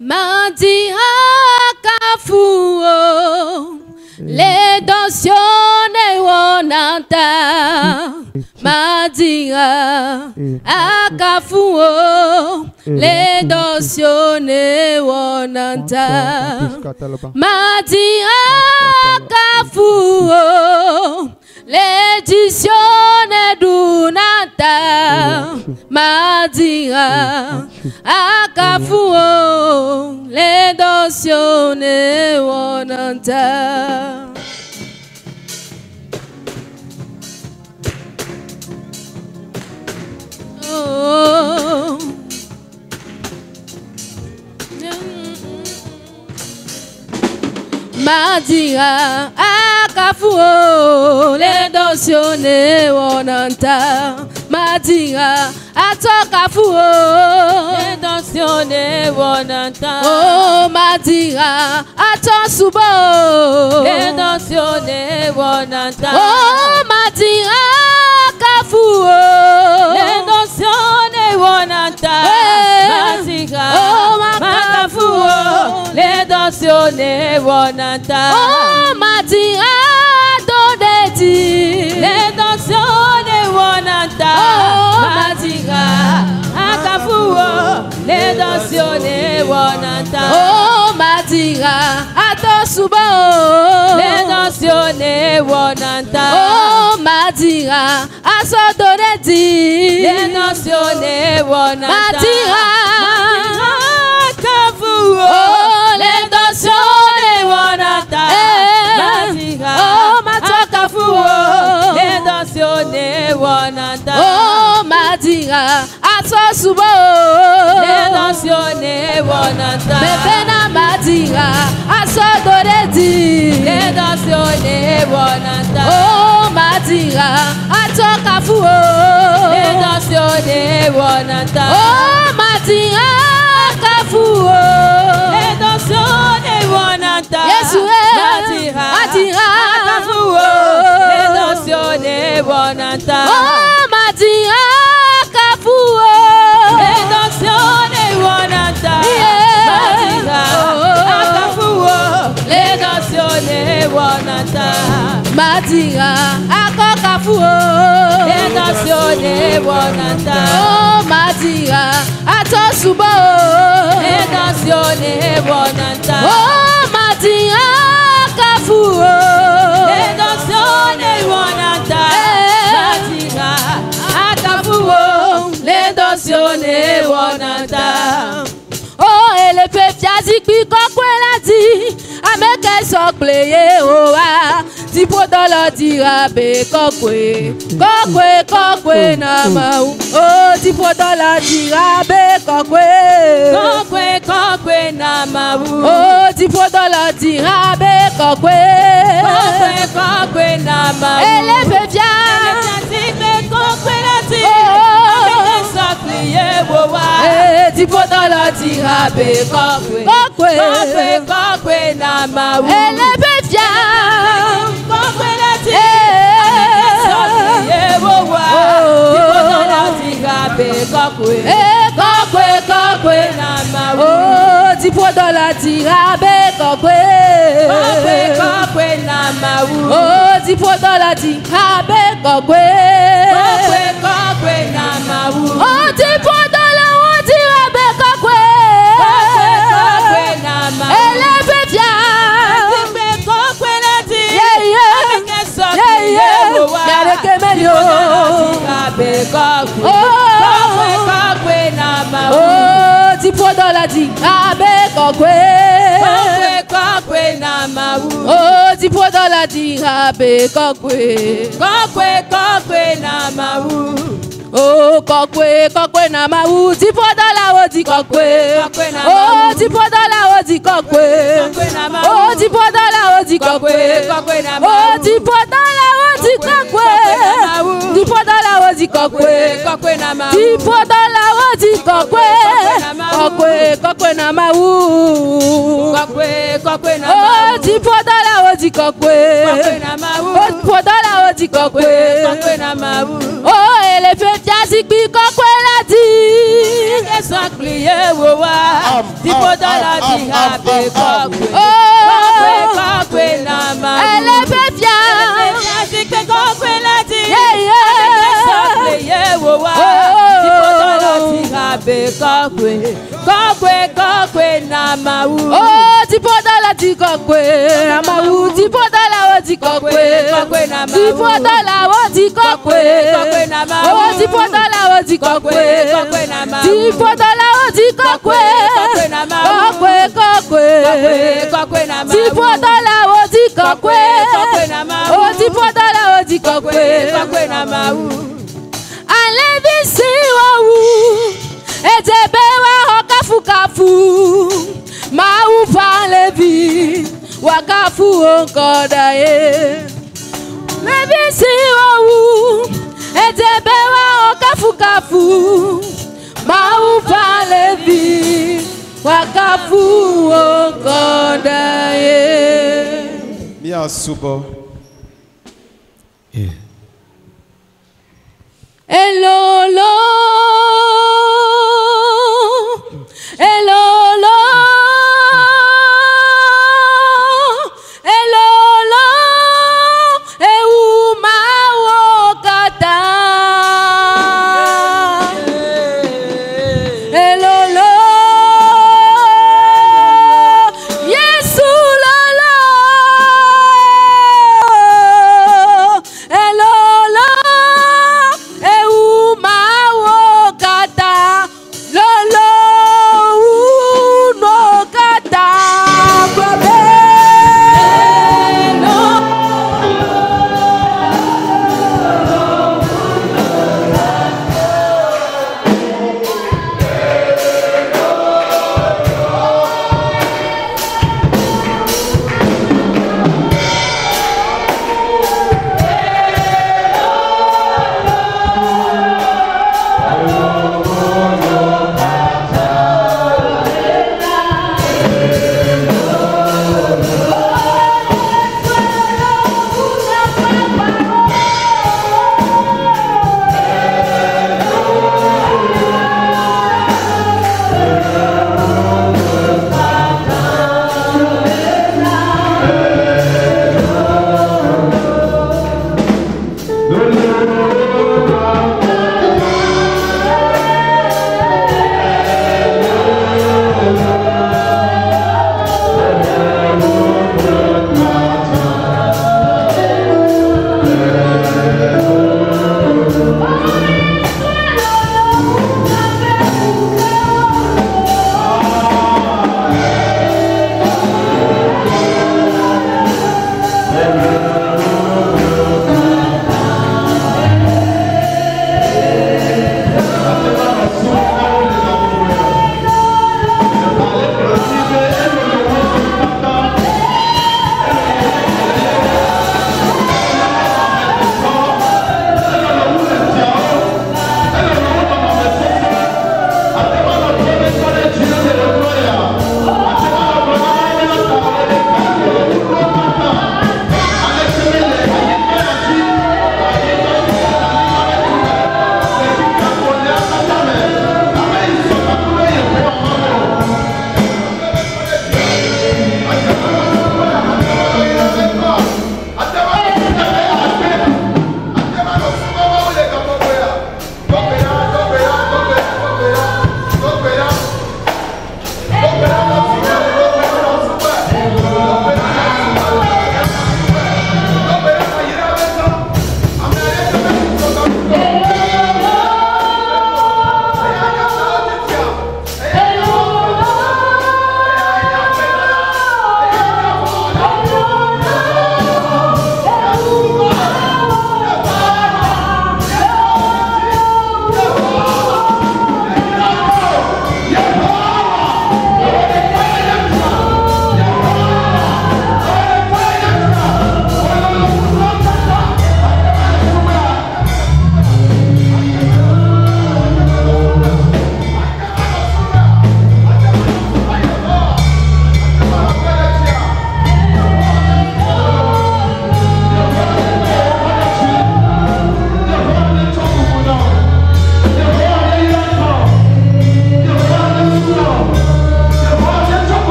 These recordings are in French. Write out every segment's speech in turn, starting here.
Madi akafuo le dosione wonanta Madi akafuo le dosione wonanta Madi akafuo l'edizione dunata Madia akafuo l'edizione wonanta oh Madia akafuo l'edizione wonanta Madia atokafuo l'edizione wonanta oh Madia atosubo l'edizione wonanta oh Madia akafuo l'edizione wonanta Madia akafuo l'edizione wonanta oh Madia dodeti l'edizione wonanta Madia akafuo l'edizione wonanta oh Madia atosubo l'edizione wonanta oh Madia asodoreti l'edizione wonanta Madia akafuo l'edizione wonanta Madia akafuo l'edizione wonanta oh Madia atosubo l'edizione wonanta bebena Madia asodoreti l'edizione wonanta oh Madia atokafuo l'edizione wonanta oh Madia akafuo l'edizione wonanta Yesu Madia akafuo l'edizione wonanta oh Madia akafuo l'edizione wonanta Madia akafuo l'edizione wonanta Madia akokafuo l'edizione wonanta oh Madia atosubo l'edizione wonanta oh Madia akafuo l'edizione wonanta Madia akafuo l'edizione wonanta oh ele pefiazi kiko kwelati ameke sokleye owa tipo dolo dirabe kokwe na mau oh tipo dolo dirabe kokwe na mau oh tipo dolo dirabe kokwe na mau ele pefiazi kokwe lati ameke sokleye owa tipo dolo dirabe kokwe na mau ele pefiazi kokwe lati kokwe oh tipo dola tirabe kokwe na mau oh tipo dola tirabe kokwe na mau oh tipo dola tirabe kokwe na mau ele befia kokwe lati oh tipo dola tirabe kokwe na mau oh tipo dola tirabe kokwe na mau oh kokwe na mau tipo dola o di kokwe oh tipo dola o di kokwe oh tipo dola o di kokwe oh tipo dola o di kokwe tipo dola o di kokwe tipo dola o di kokwe kokwe na mau oh tipo dola o di kokwe oh tipo dola o di kokwe oh ele fe fiasi kpi kokwe lati sakliye wowa. Tipodola di habe kokwe. Kokwe na mawu. Elle est fière. Sikpe kokwe lati. Yeah. Wowa. Tipodola di habe kokwe. Kokwe na mawu. Oh, tipodola di kokwe na mawu. Tipodola o di kokwe na mawu. Tipodola o di kokwe na mawu. Oh, tipodola o di kokwe na mawu. Tipodola o di kokwe na mawu. Kokwe na mawu. Tipodola o di kokwe na mawu. Oh, tipodola o di kokwe na mawu. Alevisi wawu Etebewa okafu Mau valevi Wakafu onkodaye Levisi wawu Etebewa okafu Mau valevi Wakafu onkodaye Mia subo Elolo Elolo Elolo Euma wokata Elolo Yesu lolo Elolo Euma wokata Lolo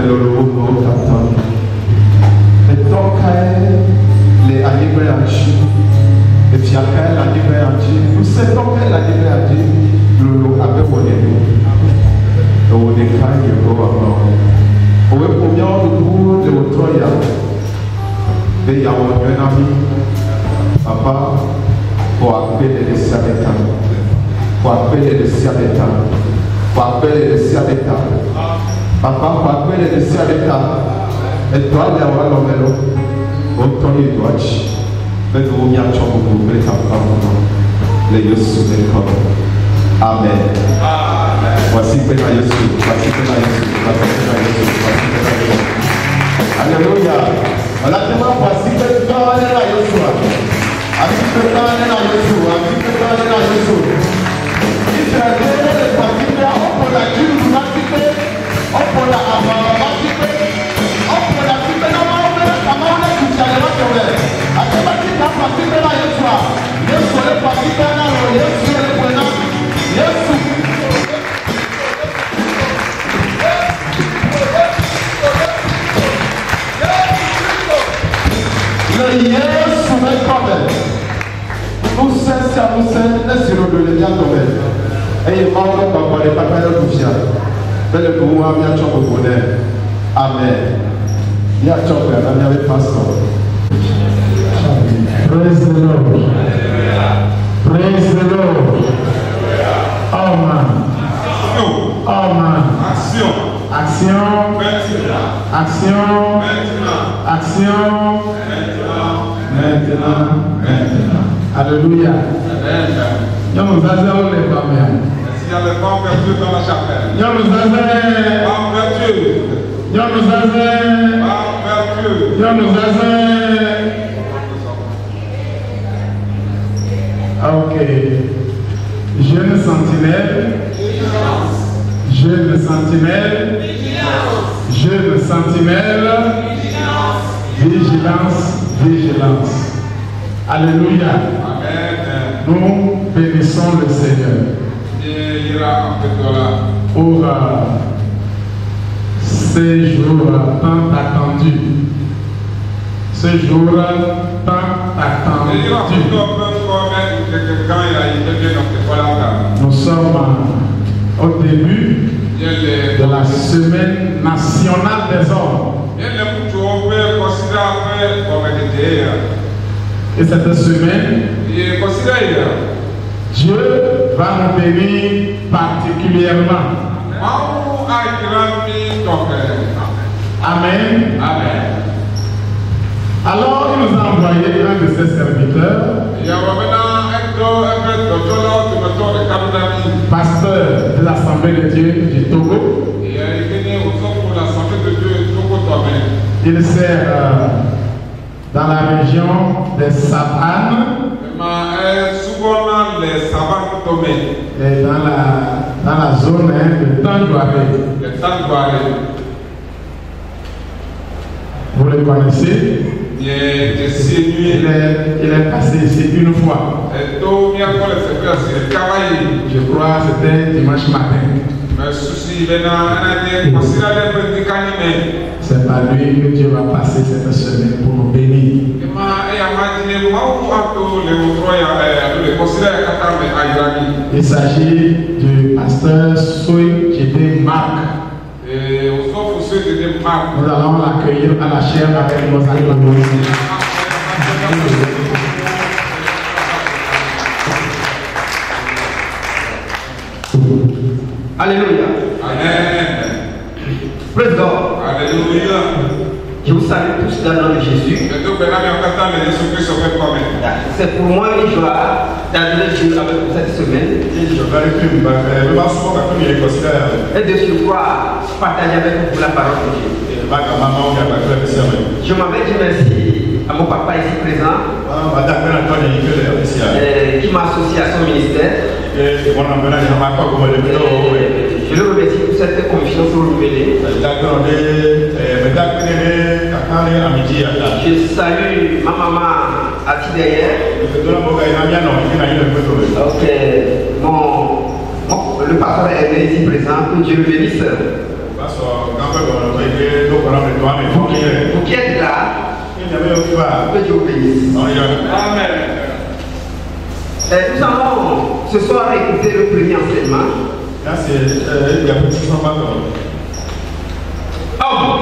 le logo captain. Et donc, les animés à Dieu, et puis après, l'animé à Dieu, nous savons que l'animé à Dieu, le avec mon élu. Donc, on est quand même go avant. On est pour bien le bout de votre troya. Et il y a mon ami, papa, pour appeler les Siamétas. Pour appeler les Siamétas. Pour appeler les Siamétas. Papa, pour appeler les Siamétas. Et toi, il y a un homme, autant il doit être. Mais nous, il y a un homme pour vous, les Yosou, les corps. Amen. Voici que la Yosou, voici que la Yosou, voici que la Yosou, voici que la Yosou. Alléluia. Voilà comment voici que le temps est la Yosou. Voici que le temps est la Yosou. Voici que le temps est la Yosou. Si tu as donné les parties, on peut la Dieu, on peut la Amara, on peut la Dieu, on peut la Kamara, on peut la Kamara. A quel parti tu as parti de la Yosou? Yosou est parti de la Yosou est buena. Yosou. Yesu mekɔbɛ nusɛ sia nusɛ esi rodo le mia tɔmɛ eye mawu ƒe gbɔgbɔ le papa ɖe ɖu fia be le nuwo hã miatsɔ gbogbo nɛ amen miatsɔ gbe na miaƒe pastor. Praise the Lord. Praise the Lord. Oh man. Oh man. Action. Action. Action. Action. Maintenant. Alléluia. Nous nous avons les femmes. S'il y a les femmes perdues dans la chapelle. Nous nous avons. Femmes perdues. Nous nous avons. Femmes perdues. Nous nous avons. Ok. Jeune sentinelle. Jeune sentinelle. Jeune sentinelle. Vigilance. Vigilance. Alléluia. Amen. Nous bénissons le Seigneur pour ces jours tant attendus. Ce jour tant attendu. Nous sommes au début de la semaine nationale des hommes. Et cette semaine, Dieu va nous bénir particulièrement. Amen. Amen. Alors, il nous a envoyé un de ses serviteurs, pasteur de l'Assemblée de Dieu du Togo. Il sert dans la région des savanes et dans la zone de Tangouaré. Vous le connaissez? Il est passé ici une fois. Je crois que c'était dimanche matin. C'est par lui que Dieu va passer cette semaine pour nous bénir. Il s'agit du pasteur Soy Djébé Marc. Nous allons l'accueillir à la chaire avec nos acclamations. Alléluia. Amen. Président. Alléluia. Je vous salue tous dans le nom de Jésus. C'est pour moi une joie d'adorer Dieu avec vous cette semaine. Et de surcroît, partager avec vous la parole de Dieu. Je m'avais dit merci à mon papa ici présent, qui m'a associé à son ministère. Je le remercie pour cette confiance renouvelée. Je salue ma maman assis derrière. Le pasteur est ici présent, que Dieu le bénisse. Vous qui êtes là, que Dieu vous bénisse. Amen. Nous allons ce soir écouter le premier enseignement. Homme.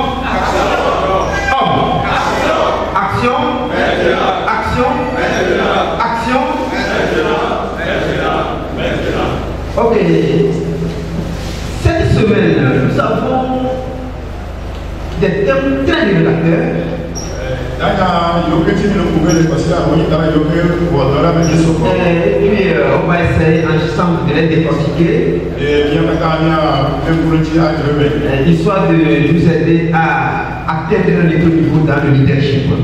Action. Action. Action. Ok. Cette semaine, nous avons des thèmes très révélateurs. Et puis on va essayer ensemble de les décortiquer, histoire de nous aider à atteindre un autre niveau dans le leadership. Nous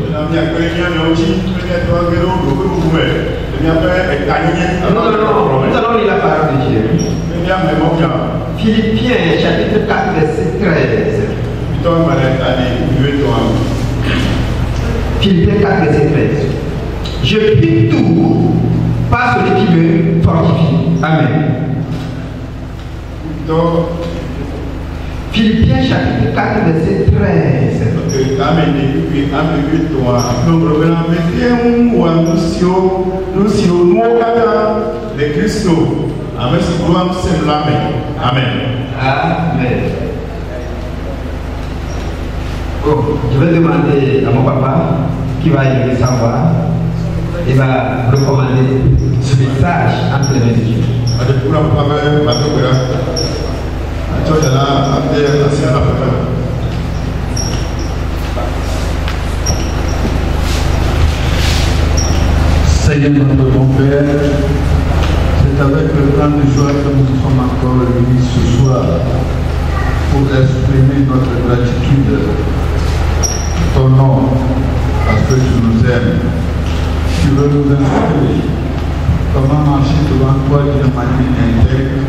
allons lire la parole de Dieu. Philippiens chapitre 4 verset 13. Philippiens 4 verset 13. Je puis tout par celui qui me fortifie. Amen. Philippiens chapitre 4 verset 13. Amen. Oh, je vais demander à mon papa qui va y savoir et va recommander ce message entre les mains de Dieu. Seigneur notre bon Père, c'est avec le grand de joie que nous sommes encore réunis ce soir pour exprimer notre gratitude, ton nom, parce que tu nous aimes. Tu veux nous instruire comment marcher devant toi d'une manière intègre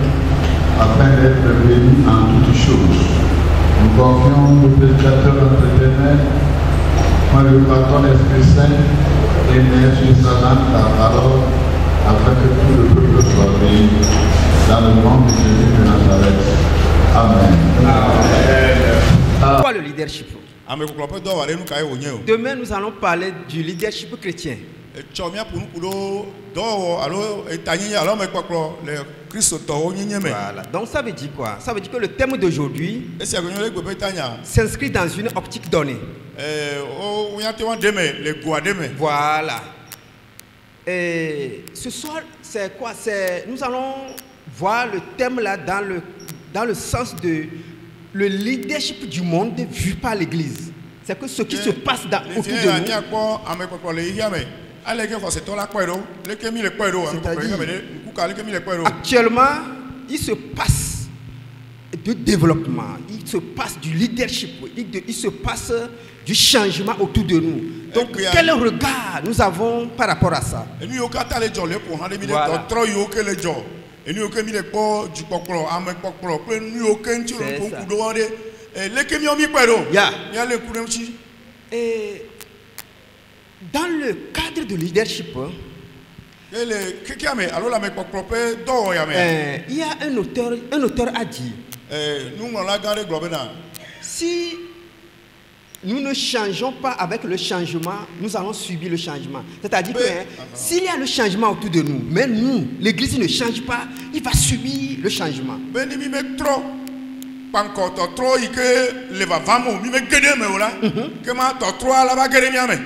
afin d'être bénis en toutes choses. Nous confions le prédicateur entre tes mains, moi le patron l'Esprit Saint, et mets sur sa langue ta parole, afin que tout le peuple soit béni dans le nom de Jésus de Nazareth. Amen. Quoi le leadership? Demain, nous allons parler du leadership chrétien. Voilà. Donc ça veut dire quoi? Ça veut dire que le thème d'aujourd'hui s'inscrit dans une optique donnée. Voilà. Et ce soir, c'est quoi? Nous allons voir le thème là dans le sens de le leadership du monde vu par l'Église. C'est que ce qui se passe autour de nous. Actuellement, il se passe de développement, il se passe du leadership, il se passe du changement autour de nous. Donc, quel regard nous avons par rapport à ça? Et dans le cadre de leadership, il y a un auteur a dit, si nous ne changeons pas avec le changement, nous allons subir le changement. C'est-à-dire que s'il y a le changement autour de nous, mais nous, l'Église ne change pas, il va subir le changement.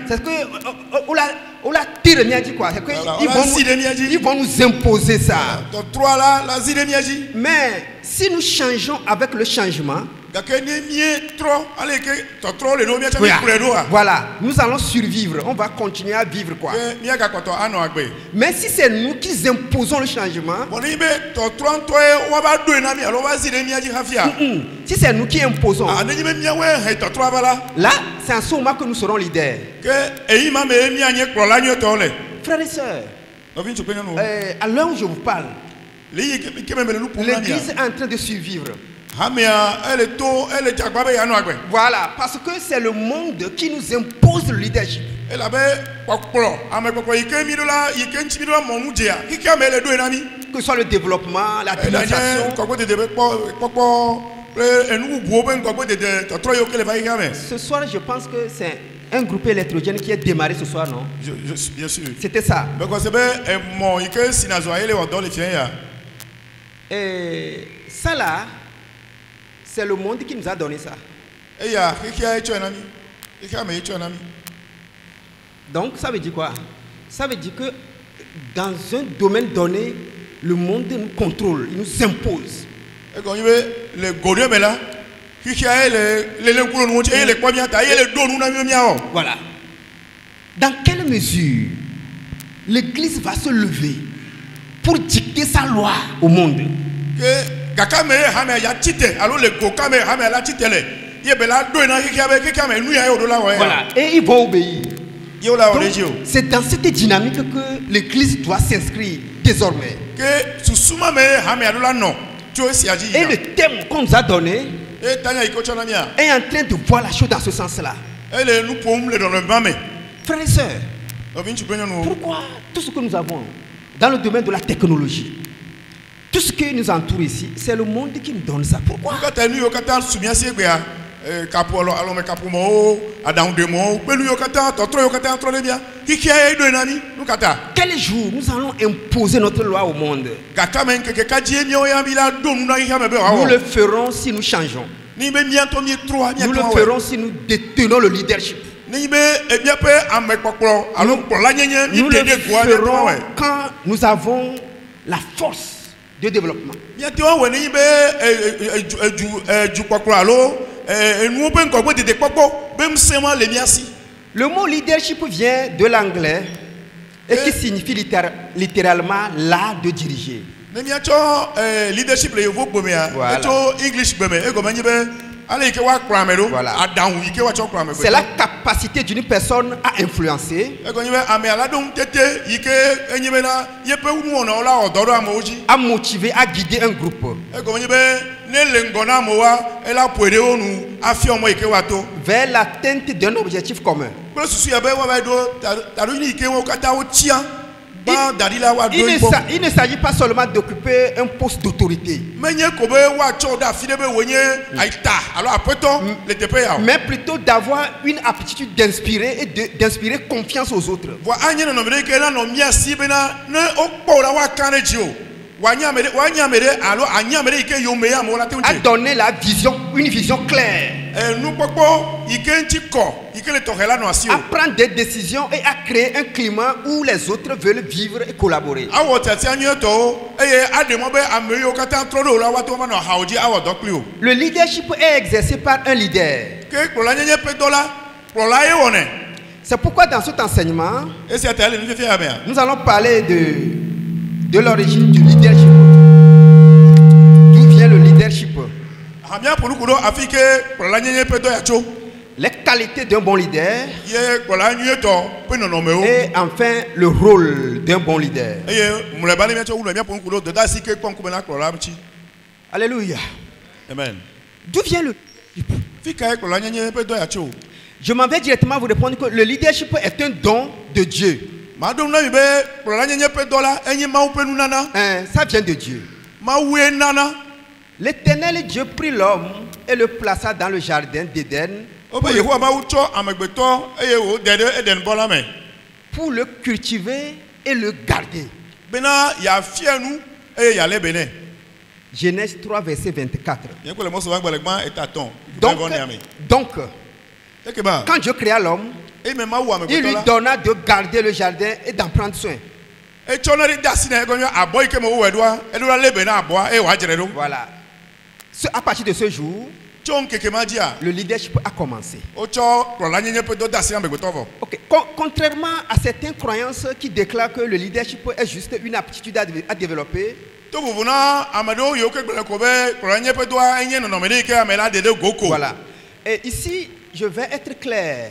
C'est que on l'a tiré, dit quoi? C'est que ils vont nous imposer ça. Mais si nous changeons avec le changement, voilà, nous allons survivre, on va continuer à vivre quoi. Mais si c'est nous qui imposons le changement, si c'est nous qui imposons, là, c'est en ce moment que nous serons leaders. Frères et sœurs, à l'heure où je vous parle, l'Église est en train de survivre. Voilà, parce que c'est le monde qui nous impose le leadership. Que ce soit le développement, la dynamisation, Ce soir, je pense que c'est un groupe électrogène qui est démarré ce soir, non? Bien sûr. C'était ça. Et ça là, c'est le monde qui nous a donné ça. Donc ça veut dire quoi? Ça veut dire que dans un domaine donné, le monde nous contrôle, il nous impose. Voilà. Dans quelle mesure l'Église va se lever pour dicter sa loi au monde? Voilà. Et ils vont obéir. C'est dans cette dynamique que l'Église doit s'inscrire désormais. Et le thème qu'on nous a donné est en train de voir la chose dans ce sens-là. Frères et sœurs, pourquoi tout ce que nous avons dans le domaine de la technologie, tout ce qui nous entoure ici, c'est le monde qui nous donne ça? Pourquoi? Quel jour nous allons imposer notre loi au monde? Nous le ferons si nous changeons. Nous le ferons si nous détenons le leadership. Nous le ferons quand nous avons la force de développement. Le mot leadership vient de l'anglais et qui signifie littéralement l'art de diriger. Voilà. C'est la capacité d'une personne à influencer, à motiver, à guider un groupe vers l'atteinte d'un objectif commun. Il ne s'agit pas seulement d'occuper un poste d'autorité, mais plutôt d'avoir une aptitude d'inspirer et d'inspirer confiance aux autres. À donner la vision, une vision claire, à prendre des décisions et à créer un climat où les autres veulent vivre et collaborer. Le leadership est exercé par un leader. C'est pourquoi dans cet enseignement, nous allons parler de l'origine du leadership. D'où vient le leadership? Les qualités d'un bon leader. Et enfin, le rôle d'un bon leader. Alléluia. Amen. D'où vient le leadership? Je m'en vais directement vous répondre que le leadership est un don de Dieu. Ça vient de Dieu. L'Éternel Dieu prit l'homme et le plaça dans le jardin d'Éden pour le cultiver et le garder. Genèse 3, verset 24. Donc, quand Dieu créa l'homme, il lui donna de garder le jardin et d'en prendre soin. Voilà. À partir de ce jour, le leadership a commencé. Okay. Contrairement à certaines croyances qui déclarent que le leadership est juste une aptitude à développer, voilà. Et ici, je vais être clair.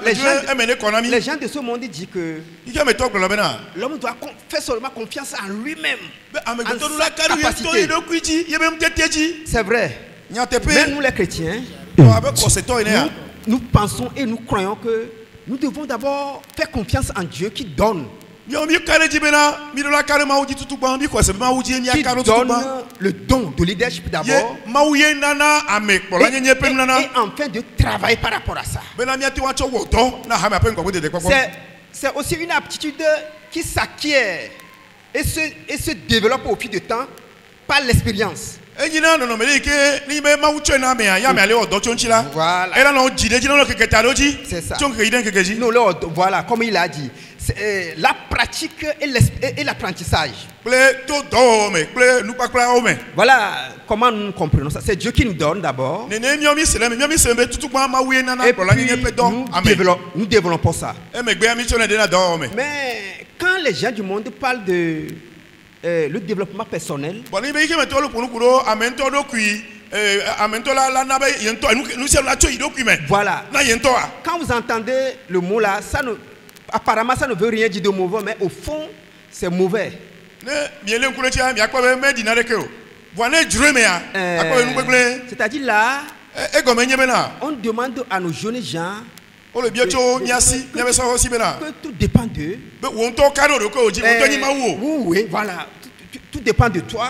Les gens de ce monde disent que l'homme doit faire seulement confiance en lui-même, en sa capacité. C'est vrai. Mais nous les chrétiens, nous pensons et nous croyons que nous devons d'abord faire confiance en Dieu qui donne. qui donne le don de leadership d'abord et enfin de travailler par rapport à ça. C'est aussi une aptitude qui s'acquiert et se développe au fil du temps par l'expérience. Voilà. C'est ça. Non, voilà, comme il a dit, la pratique et l'apprentissage. Voilà comment nous comprenons ça. C'est Dieu qui nous donne d'abord. Et puis nous développons ça. Mais quand les gens du monde parlent de le développement personnel, voilà. Quand vous entendez le mot là, apparemment ça ne veut rien dire de mauvais, mais au fond c'est mauvais. C'est-à-dire là, on demande à nos jeunes gens que tout dépend d'eux. Oui, voilà. Tout dépend de toi.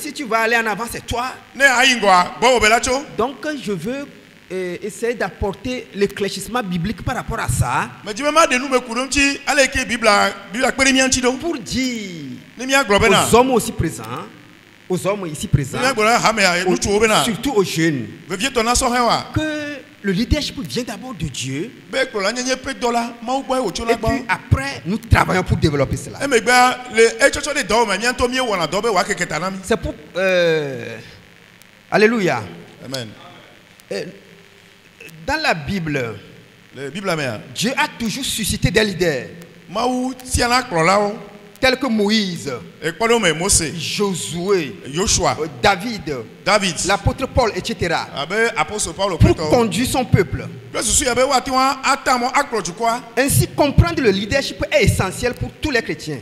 Si tu vas aller en avant, c'est toi. Donc, je veux essayer d'apporter l'éclaircissement biblique par rapport à ça. Pour dire aux hommes aussi présents, aux hommes ici présents, surtout aux jeunes, que le leadership vient d'abord de Dieu. Et puis après, nous travaillons pour développer cela. C'est pour... Alléluia. Amen. Dans la Bible, Dieu a toujours suscité des leaders. Tels que Moïse, Josué, David, l'apôtre Paul, etc. Pour conduire son peuple. Ainsi, comprendre le leadership est essentiel pour tous les chrétiens.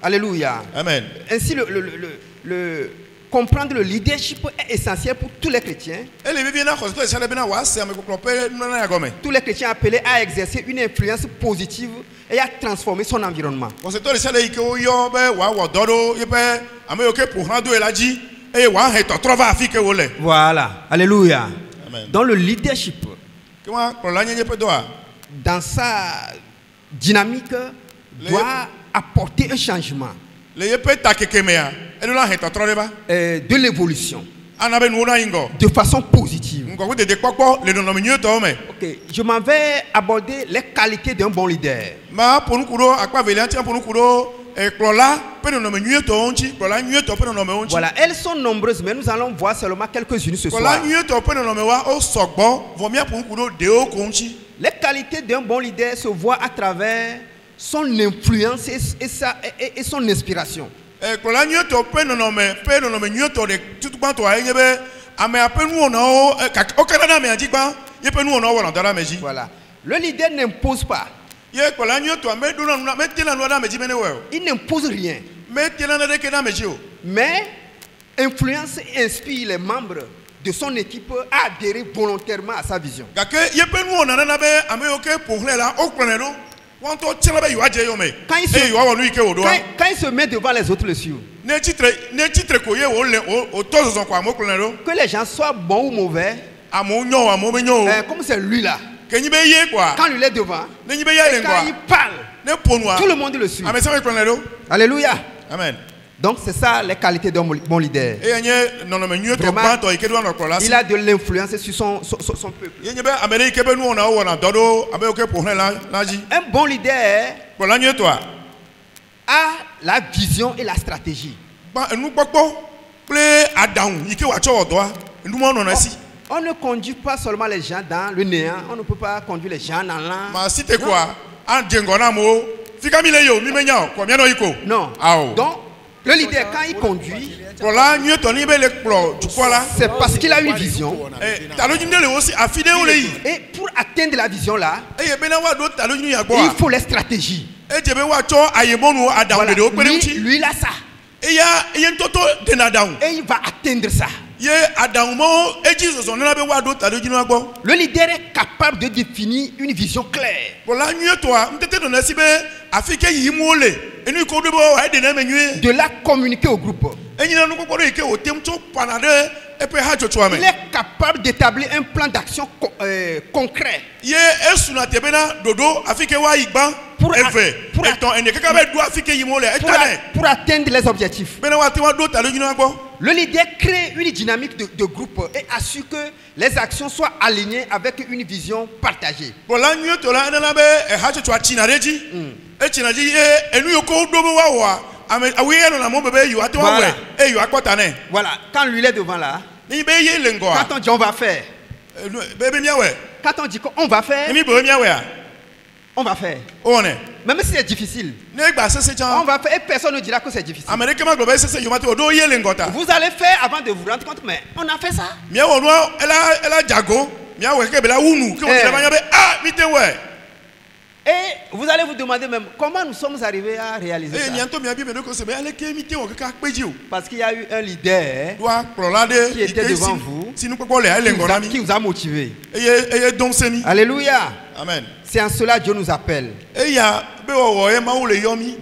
Alléluia. Amen. Ainsi, comprendre le leadership est essentiel pour tous les chrétiens. Tous les chrétiens appelés à exercer une influence positive et à transformer son environnement. Voilà. Alléluia. Amen. Dans le leadership, dans sa dynamique, doit apporter un changement. De l'évolution de façon positive. Okay. Je m'en vais aborder les qualités d'un bon leader. Voilà, elles sont nombreuses, mais nous allons voir seulement quelques-unes ce soir. Les qualités d'un bon leader se voient à travers son influence et son inspiration. Voilà. Le leader n'impose pas. Il n'impose rien. Mais influence et inspire les membres de son équipe à adhérer volontairement à sa vision. Quand il se met devant les autres, le suivent. Que les gens soient bons ou mauvais, comme c'est lui là, quand il est devant, et quand il parle, tout le monde le suit. Alléluia. Amen. Donc c'est ça les qualités d'un bon leader. Vraiment, il a de l'influence sur son peuple. Un bon leader a la vision et la stratégie. On ne conduit pas seulement les gens dans le néant. On ne peut pas conduire les gens dans l'an. Non. Donc, le leader, quand il conduit, c'est parce qu'il a une vision. Et pour atteindre la vision là, il faut les stratégies. Voilà. Lui, il a ça. Et il va atteindre ça. Le leader est capable de définir une vision claire. De la communiquer au groupe. Il est capable d'établir un plan d'action concret. Pour atteindre les objectifs. Le leader crée une dynamique de groupe et assure que les actions soient alignées avec une vision partagée. Voilà. Voilà. Quand lui est devant là, quand on dit on va faire, quand on dit qu'on va faire, on va faire. Même si c'est difficile, on va faire et personne ne dira que c'est difficile. Vous allez faire avant de vous rendre compte, mais on a fait ça. Et vous allez vous demander même comment nous sommes arrivés à réaliser ça. Parce qu'il y a eu un leader qui était devant vous, qui vous a motivé. Alléluia. Amen. C'est en cela que Dieu nous appelle.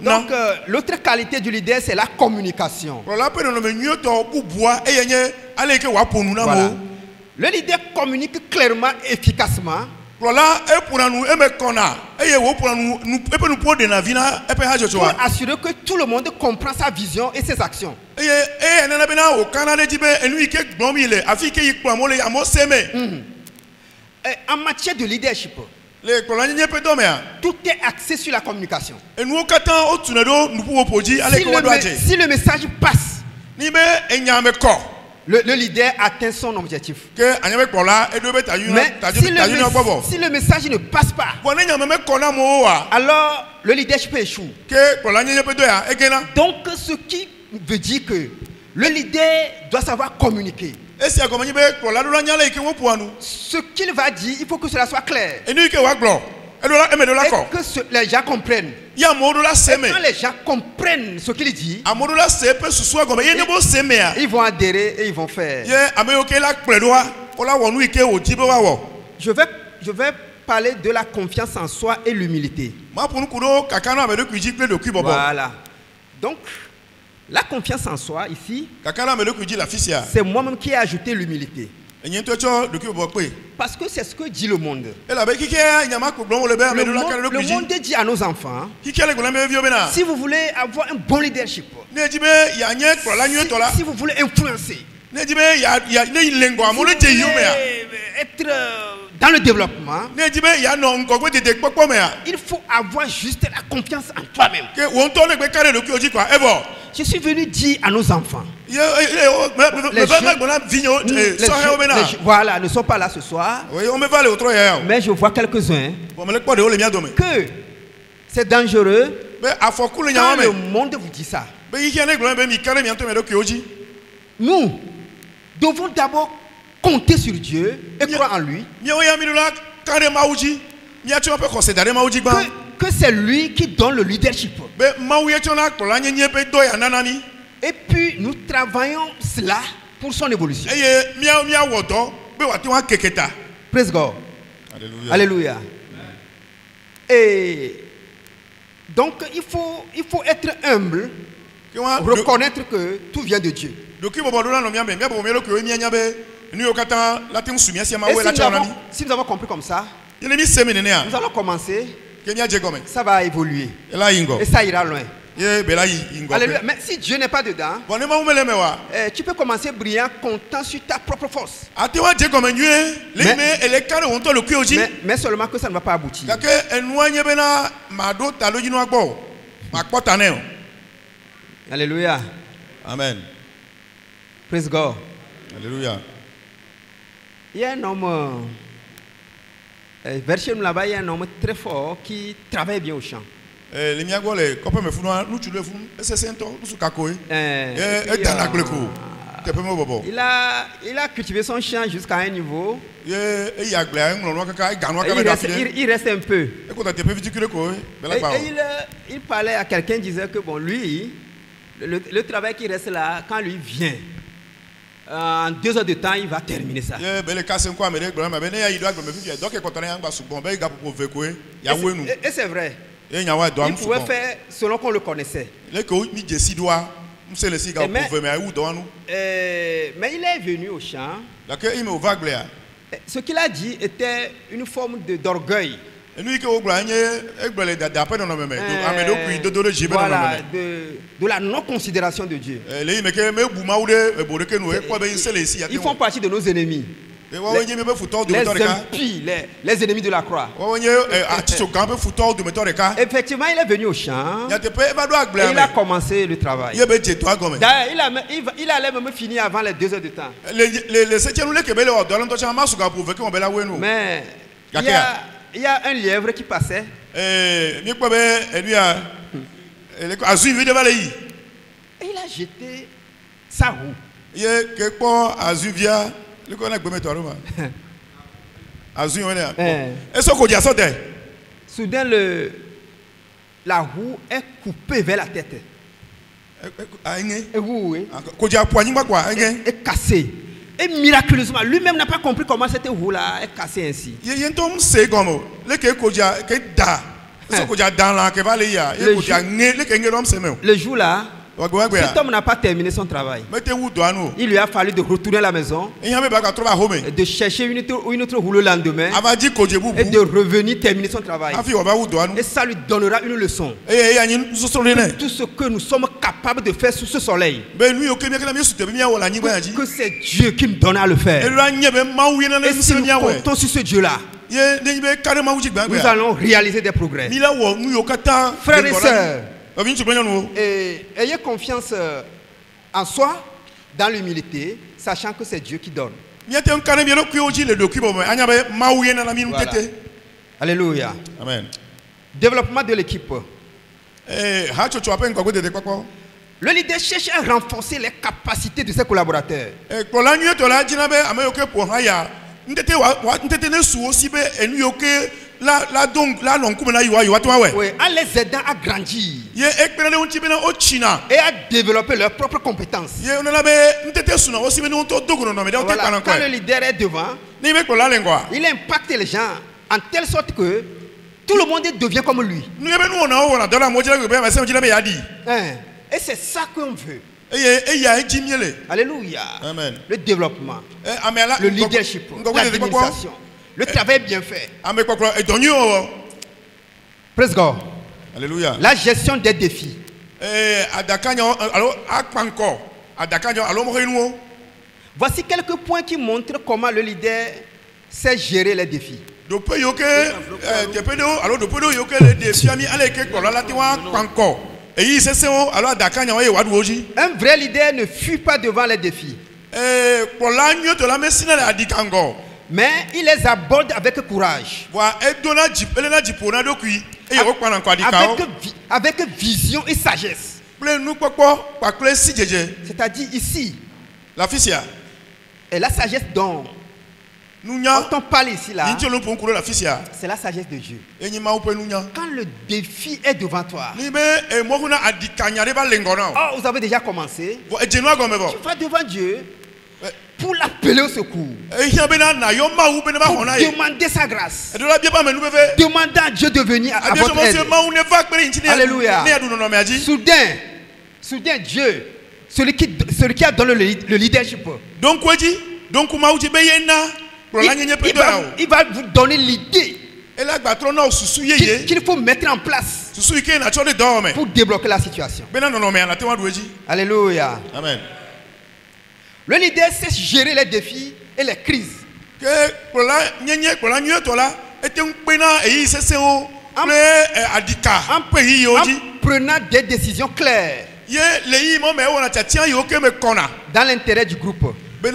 Donc, l'autre qualité du leader, c'est la communication. Voilà. Le leader communique clairement, efficacement. Pour assurer que tout le monde comprend sa vision et ses actions. En matière de leadership, tout est axé sur la communication. Si le message passe, le leader atteint son objectif. Mais si le message ne passe pas, alors le leadership échoue. Donc ce qui veut dire que le leader doit savoir communiquer. Ce qu'il va dire, il faut que cela soit clair. Et que les gens comprennent. Et quand les gens comprennent ce qu'il dit, ils vont adhérer et ils vont faire. Je vais parler de la confiance en soi et l'humilité. Voilà. Donc, la confiance en soi ici, c'est moi-même qui ai ajouté l'humilité. Parce que c'est ce que dit le monde. Le monde dit à nos enfants, si vous voulez avoir un bon leadership, si vous voulez influencer, si vous voulez être dans le développement, il faut avoir juste la confiance en toi-même. Je suis venu dire à nos enfants, voilà, ne sont pas là ce soir, mais je vois quelques-uns que c'est dangereux quand le monde vous dit ça. Nous devons d'abord compter sur Dieu et croire en lui. Que c'est lui qui donne le leadership. Et puis nous travaillons cela pour son évolution. Praise God. Alléluia. Alléluia. Et donc il faut être humble, reconnaître que tout vient de Dieu. Et si nous avons compris comme ça, nous allons commencer. Ça va évoluer. Et ça ira loin. Alléluia. Mais si Dieu n'est pas dedans, tu peux commencer brillant, comptant sur ta propre force. Mais seulement que ça ne va pas aboutir. Alléluia. Amen. Praise God. Alléluia. Il y a un homme, vers chez nous là-bas, il y a un homme très fort qui travaille bien au champ. Il a cultivé son champ jusqu'à un niveau. Il reste un peu. Et il parlait à quelqu'un, disait que bon, lui, le travail qui reste là, quand lui vient, En 2 heures de temps, il va terminer ça. Ye bele kasen kwa mere gbo ma be ne ya yido agbo me fi donc e kontona yang ba sugbon be ga popo vekwe ya wenu. Et c'est vrai. E nya wa do am Il pouvait sugbon. faire selon qu'on le connaissait. Le ko mi jesi doa mse le si ga popo me ayu do anu. Mais il est venu au champ. La ke ime o vagle ya. Ce qu'il a dit était une forme d'orgueil. Enu ike o gba nye egbele dada pe no me me. Donc amedo ku do do jibe no Voilà, me. de la non-considération de Dieu. Le ime ke me bu maude e bore ke no e kwa be nsele si ya. Ils font partie de nos ennemis. Les impies, les ennemis de la croix. Effectivement, il est venu au champ et il a commencé le travail. D'ailleurs, il allait même finir avant les 2 heures de temps. Mais il y a un lièvre qui passait. Et il a jeté sa roue. Soudain, la roue est coupée vers la tête. Est cassée. Et miraculeusement, lui-même n'a pas compris comment cette roue-là est cassée ainsi. Le jour-là, cet homme n'a pas terminé son travail. Il lui a fallu de retourner à la maison, de chercher une autre roue le lendemain et de revenir terminer son travail. Et ça lui donnera une leçon. Tout ce que nous sommes capables de faire sous ce soleil, que c'est Dieu qui me donne à le faire. Et si nous comptons sur ce Dieu-là, nous allons réaliser des progrès. Frères et sœurs, ayez confiance en soi, dans l'humilité, sachant que c'est Dieu qui donne. Voilà. Alléluia. Amen. Développement de l'équipe. Le leader cherche à renforcer les capacités de ses collaborateurs. Oui, en les aidant à grandir et à développer leurs propres compétences. Voilà. Quand le leader est devant, il impacte les gens en telle sorte que tout le monde devient comme lui. Et c'est ça qu'on veut. Alléluia. Amen. Le développement, le leadership, l'administration, le travail bien fait. Praise God. Alléluia. La gestion des défis. Voici quelques points qui montrent comment le leader sait gérer les défis. Un vrai leader ne fuit pas devant les défis, mais il les aborde avec courage, avec vision et sagesse. C'est-à-dire ici, et la sagesse dont on parle ici là, c'est la sagesse de Dieu. Quand le défi est devant toi, vous avez déjà commencé, tu vas devant Dieu pour l'appeler au secours, pour demander sa grâce, demander à Dieu de venir à votre aide. Alléluia. Soudain Dieu, celui qui a donné le leadership, il va vous donner l'idée qu'il faut mettre en place pour débloquer la situation. Alléluia. Amen. Le leader sait gérer les défis et les crises. En prenant des décisions claires dans l'intérêt du groupe. Si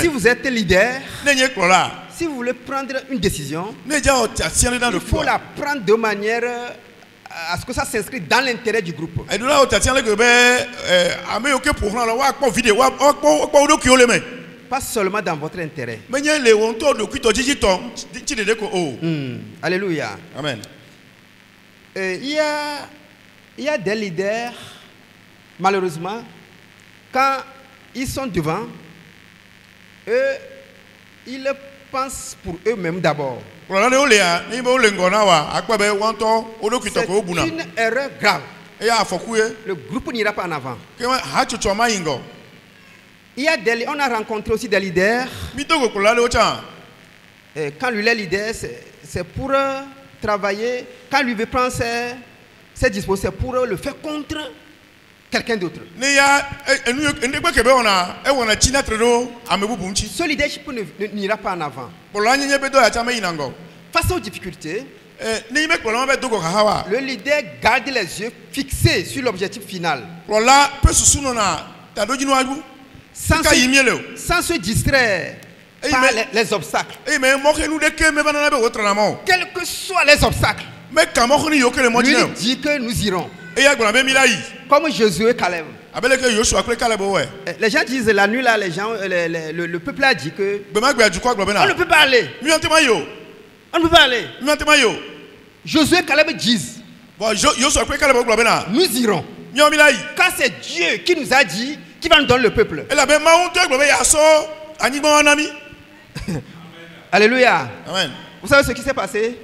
vous êtes leader, si vous voulez prendre une décision, il faut la prendre de manière à ce que ça s'inscrit dans l'intérêt du groupe. Pas seulement dans votre intérêt. Alléluia. Amen. Il y a des leaders, malheureusement, quand ils sont devant, eux, ils pensent pour eux-mêmes d'abord. C'est une erreur grave. Le groupe n'ira pas en avant. On a rencontré aussi des leaders. Et quand lui est leader, c'est pour travailler. Quand lui veut prendre ses dispositions, c'est pour le faire contre quelqu'un d'autre. Ce leadership n'ira pas en avant. Face aux difficultés, le leader garde les yeux fixés sur l'objectif final. Sans se distraire par les obstacles. Quels que soient les obstacles, lui dit que nous irons. Comme Josué et Caleb. Les gens disent la nuit là, le peuple a dit que on ne peut pas aller. On ne peut pas aller. Josué et Caleb disent nous irons. Car c'est Dieu qui nous a dit qu'il va nous donner le peuple. Alléluia. Amen. Vous savez ce qui s'est passé?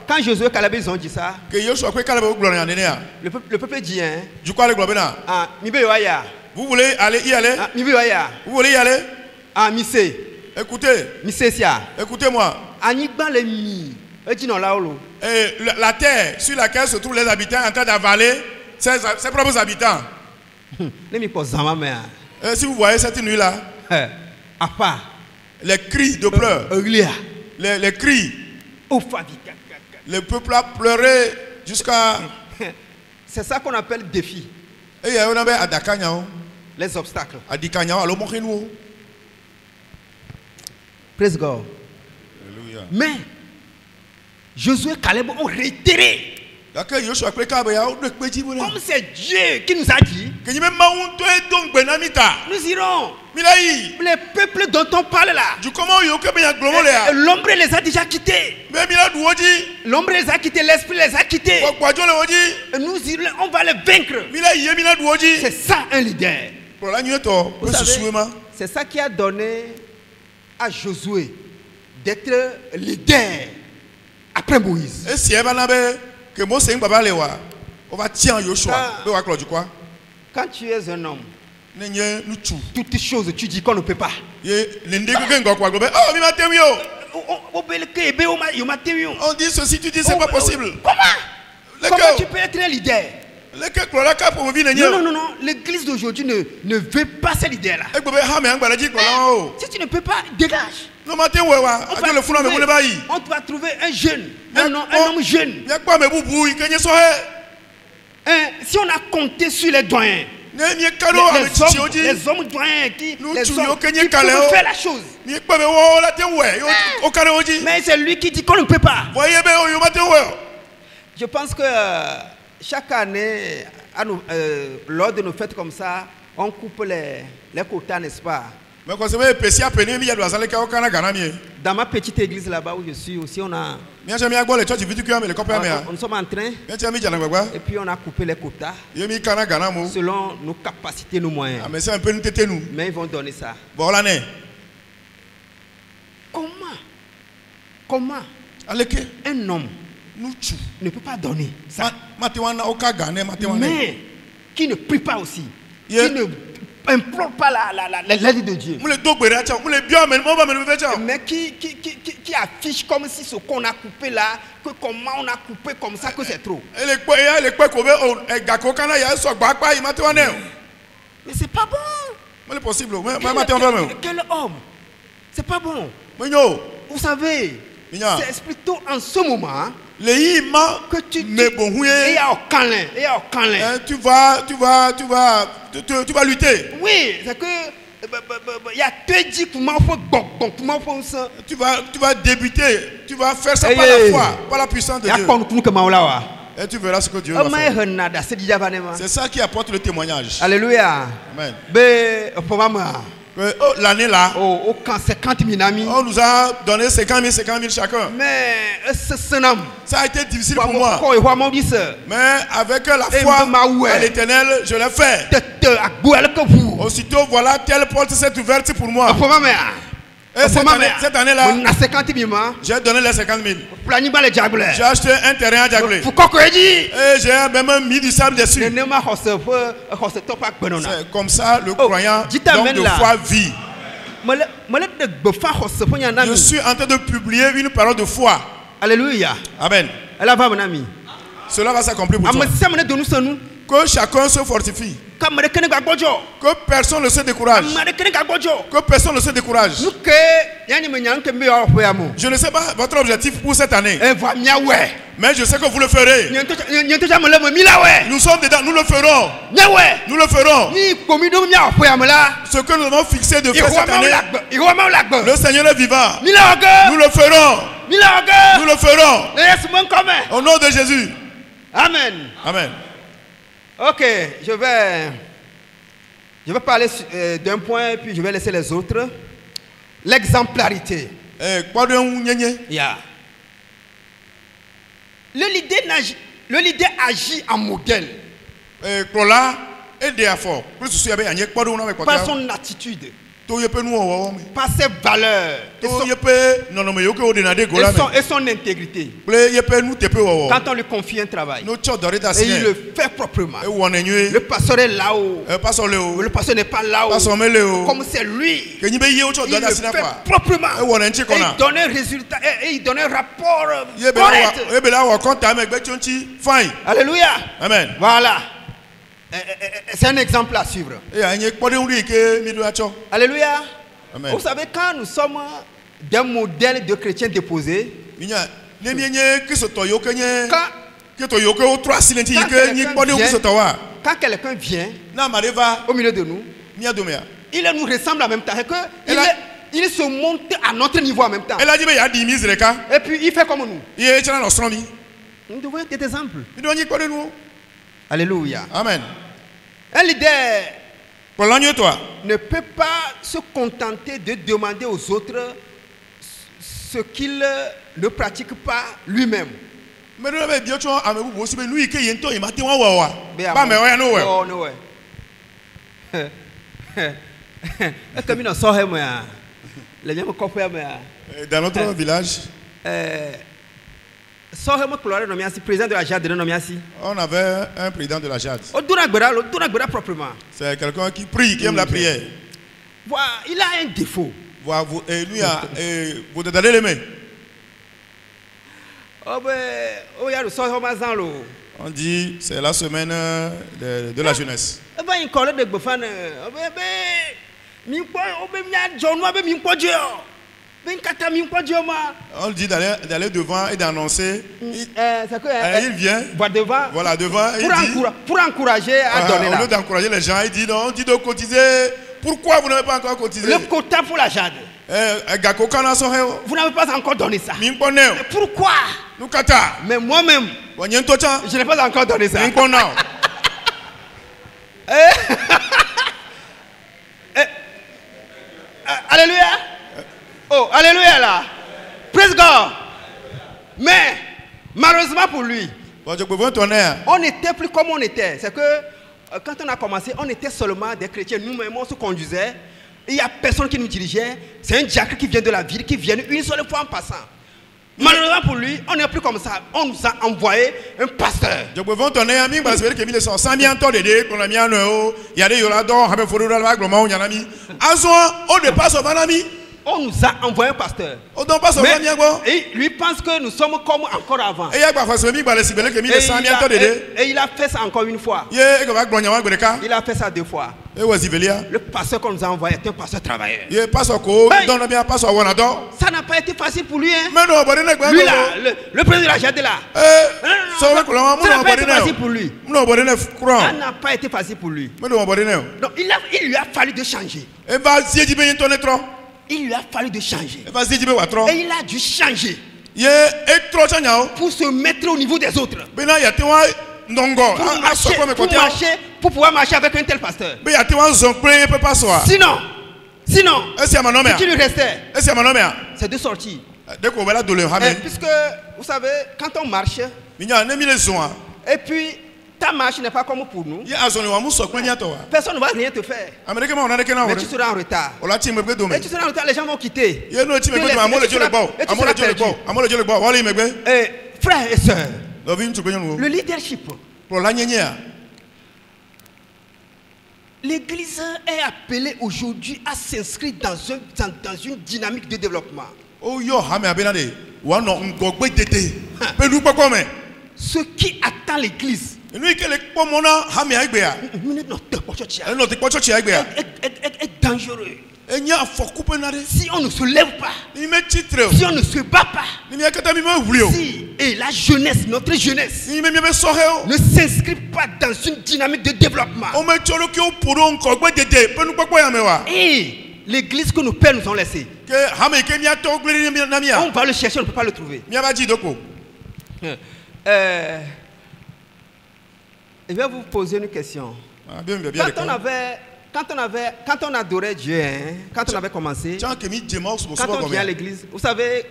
Quand Josué et Caleb ils ont dit ça, le peuple dit vous voulez aller y aller? Vous voulez y aller? Écoutez-moi. La terre sur laquelle se trouvent les habitants en train d'avaler ses propres habitants. Si vous voyez cette nuit-là, les cris de pleurs, les cris, le peuple a pleuré jusqu'à... C'est ça qu'on appelle défi. Les obstacles. Praise God. Alléluia. Mais Josué et Caleb ont réitéré. Comme c'est Dieu qui nous a dit, nous irons. Les peuples dont on parle là, l'ombre les a déjà quittés. L'ombre les a quittés, l'esprit les a quittés. Nous irons, on va les vaincre. C'est ça un leader. Vous savez, c'est ça qui a donné à Josué d'être leader après Moïse. Quand tu es un homme, toutes choses tu dis qu'on ne peut pas. On dit ceci, tu dis c'est pas possible. Comment tu peux être un leader? Non, l'église d'aujourd'hui ne veut pas ces leaders-là. Si tu ne peux pas, dégage. On va trouver un jeune, un homme jeune. Si on a compté sur les doyens, les hommes doyens qui peuvent faire la chose. Mais c'est lui qui dit qu'on ne peut pas. Je pense que chaque année, lors de nos fêtes comme ça, on coupe les quotas, n'est-ce pas? Dans ma petite église là-bas où je suis aussi, nous sommes en train, et puis on a coupé les quotas selon nos capacités, nos moyens. Mais ils vont donner ça. Comment un homme ne peut pas donner ça, mais qui ne prie pas aussi, qui ne implore pas l'aide de Dieu, mais qui affiche comme si ce qu'on a coupé là, que comment on a coupé comme ça, que c'est trop. Mais c'est pas bon. Quel homme? C'est pas bon. Vous savez, c'est plutôt en ce moment que tu vas lutter. Oui, c'est que il y a tu vas débuter, tu vas faire ça par la foi, par la puissance de Dieu. Et tu verras ce que Dieu va faire. C'est ça qui apporte le témoignage. Alléluia. Amen. L'année là, au camp 50 000 amis. on nous a donné 50 000 chacun. Mais c'est un homme. Ça a été difficile pour moi. Mais avec la foi à l'Éternel, je l'ai fait. Aussitôt, voilà, telle porte s'est ouverte pour moi. Et cette année-là, j'ai donné les 50 000. J'ai acheté un terrain à Diaglé. Et j'ai même mis du sable dessus. C'est comme ça le croyant d'homme de foi vit. Je suis en train de publier une parole de foi. Alléluia. Amen. Cela va s'accomplir pour toi. Que chacun se fortifie. Que personne ne se décourage. Que personne ne se décourage. Je ne sais pas votre objectif pour cette année. Mais je sais que vous le ferez. Nous sommes dedans, nous le ferons. Nous le ferons. Ce que nous avons fixé de faire cette année, le Seigneur est vivant. Nous le ferons. Nous le ferons. Au nom de Jésus. Amen. Amen. Ok, je vais parler d'un point, puis je vais laisser les autres. L'exemplarité. Yeah. Le leader agit en modèle. Par son attitude. Par ses valeurs et son intégrité. Quand on lui confie un travail et il le fait proprement, le pasteur est là-haut, le pasteur n'est pas là-haut, comme c'est lui, il le fait proprement et il donne un résultat et il donne un rapport correct. Alléluia. Amen. Voilà. C'est un exemple à suivre. Alléluia. Amen. Vous savez, quand nous sommes des modèles de chrétiens déposés, quand quelqu'un vient au milieu de nous, il nous ressemble en même temps. Il se monte à notre niveau en même temps. Et puis il fait comme nous. Nous devons être des exemples. Alléluia. Amen. Un leader ne peut pas se contenter de demander aux autres ce qu'il ne pratique pas lui-même. Dans notre village, président de la JAD, on avait un président de la JAD. C'est quelqu'un qui prie, qui aime la prière. Il a un défaut. Et lui, vous te donnez les mains. On dit c'est la semaine de la jeunesse. On dit d'aller devant et d'annoncer. Il vient. Voilà, devant. Pour encourager à donner. Au lieu d'encourager les gens, il dit non, on dit de cotiser. Pourquoi vous n'avez pas encore cotisé? Le quota pour la JAD. Vous n'avez pas encore donné ça. Mais pourquoi? Mais moi-même, je n'ai pas encore donné ça. Alléluia. Oh, alléluia là. Praise God. Mais, malheureusement pour lui, on n'était plus comme on était. C'est que, quand on a commencé, on était seulement des chrétiens. Nous-mêmes, on se conduisait. Il n'y a personne qui nous dirigeait. C'est un diacre qui vient de la ville, qui vient une seule fois en passant. Malheureusement pour lui, on n'est plus comme ça. On nous a envoyé un pasteur. On nous a envoyé un pasteur. Et lui pense que nous sommes comme encore avant. Et il a fait ça encore une fois. Il a fait ça deux fois. Le pasteur qu'on nous a envoyé est un pasteur travailleur. Ça n'a pas été facile pour lui. Hein? Lui là, le président de la JAD là. Ça n'a pas été facile pour lui. Ça n'a pas été facile pour lui. Donc il lui a fallu de changer. Il lui a fallu de changer. Et il a dû changer pour se mettre au niveau des autres. Pour pouvoir marcher avec un tel pasteur. Sinon, Sinon, ce qui lui restait, c'est de sortir. Puisque, vous savez, quand on marche, et puis ta marche n'est pas comme pour nous, personne ne va rien te faire. Mais tu seras en retard. Et tu seras en retard, les gens vont quitter. Frères et sœurs, le leadership. L'église est appelée aujourd'hui à s'inscrire dans une dynamique de développement. Ce qui attend l'église est dangereux. Si on ne se lève pas, si on ne se bat pas, si et la jeunesse, notre jeunesse, ne s'inscrit pas dans une dynamique de développement, et l'église que nos pères nous ont laissée, on va le chercher, on ne peut pas le trouver. Je vais vous poser une question. Quand on adorait Dieu, quand on avait commencé, quand on vient à l'église, vous savez,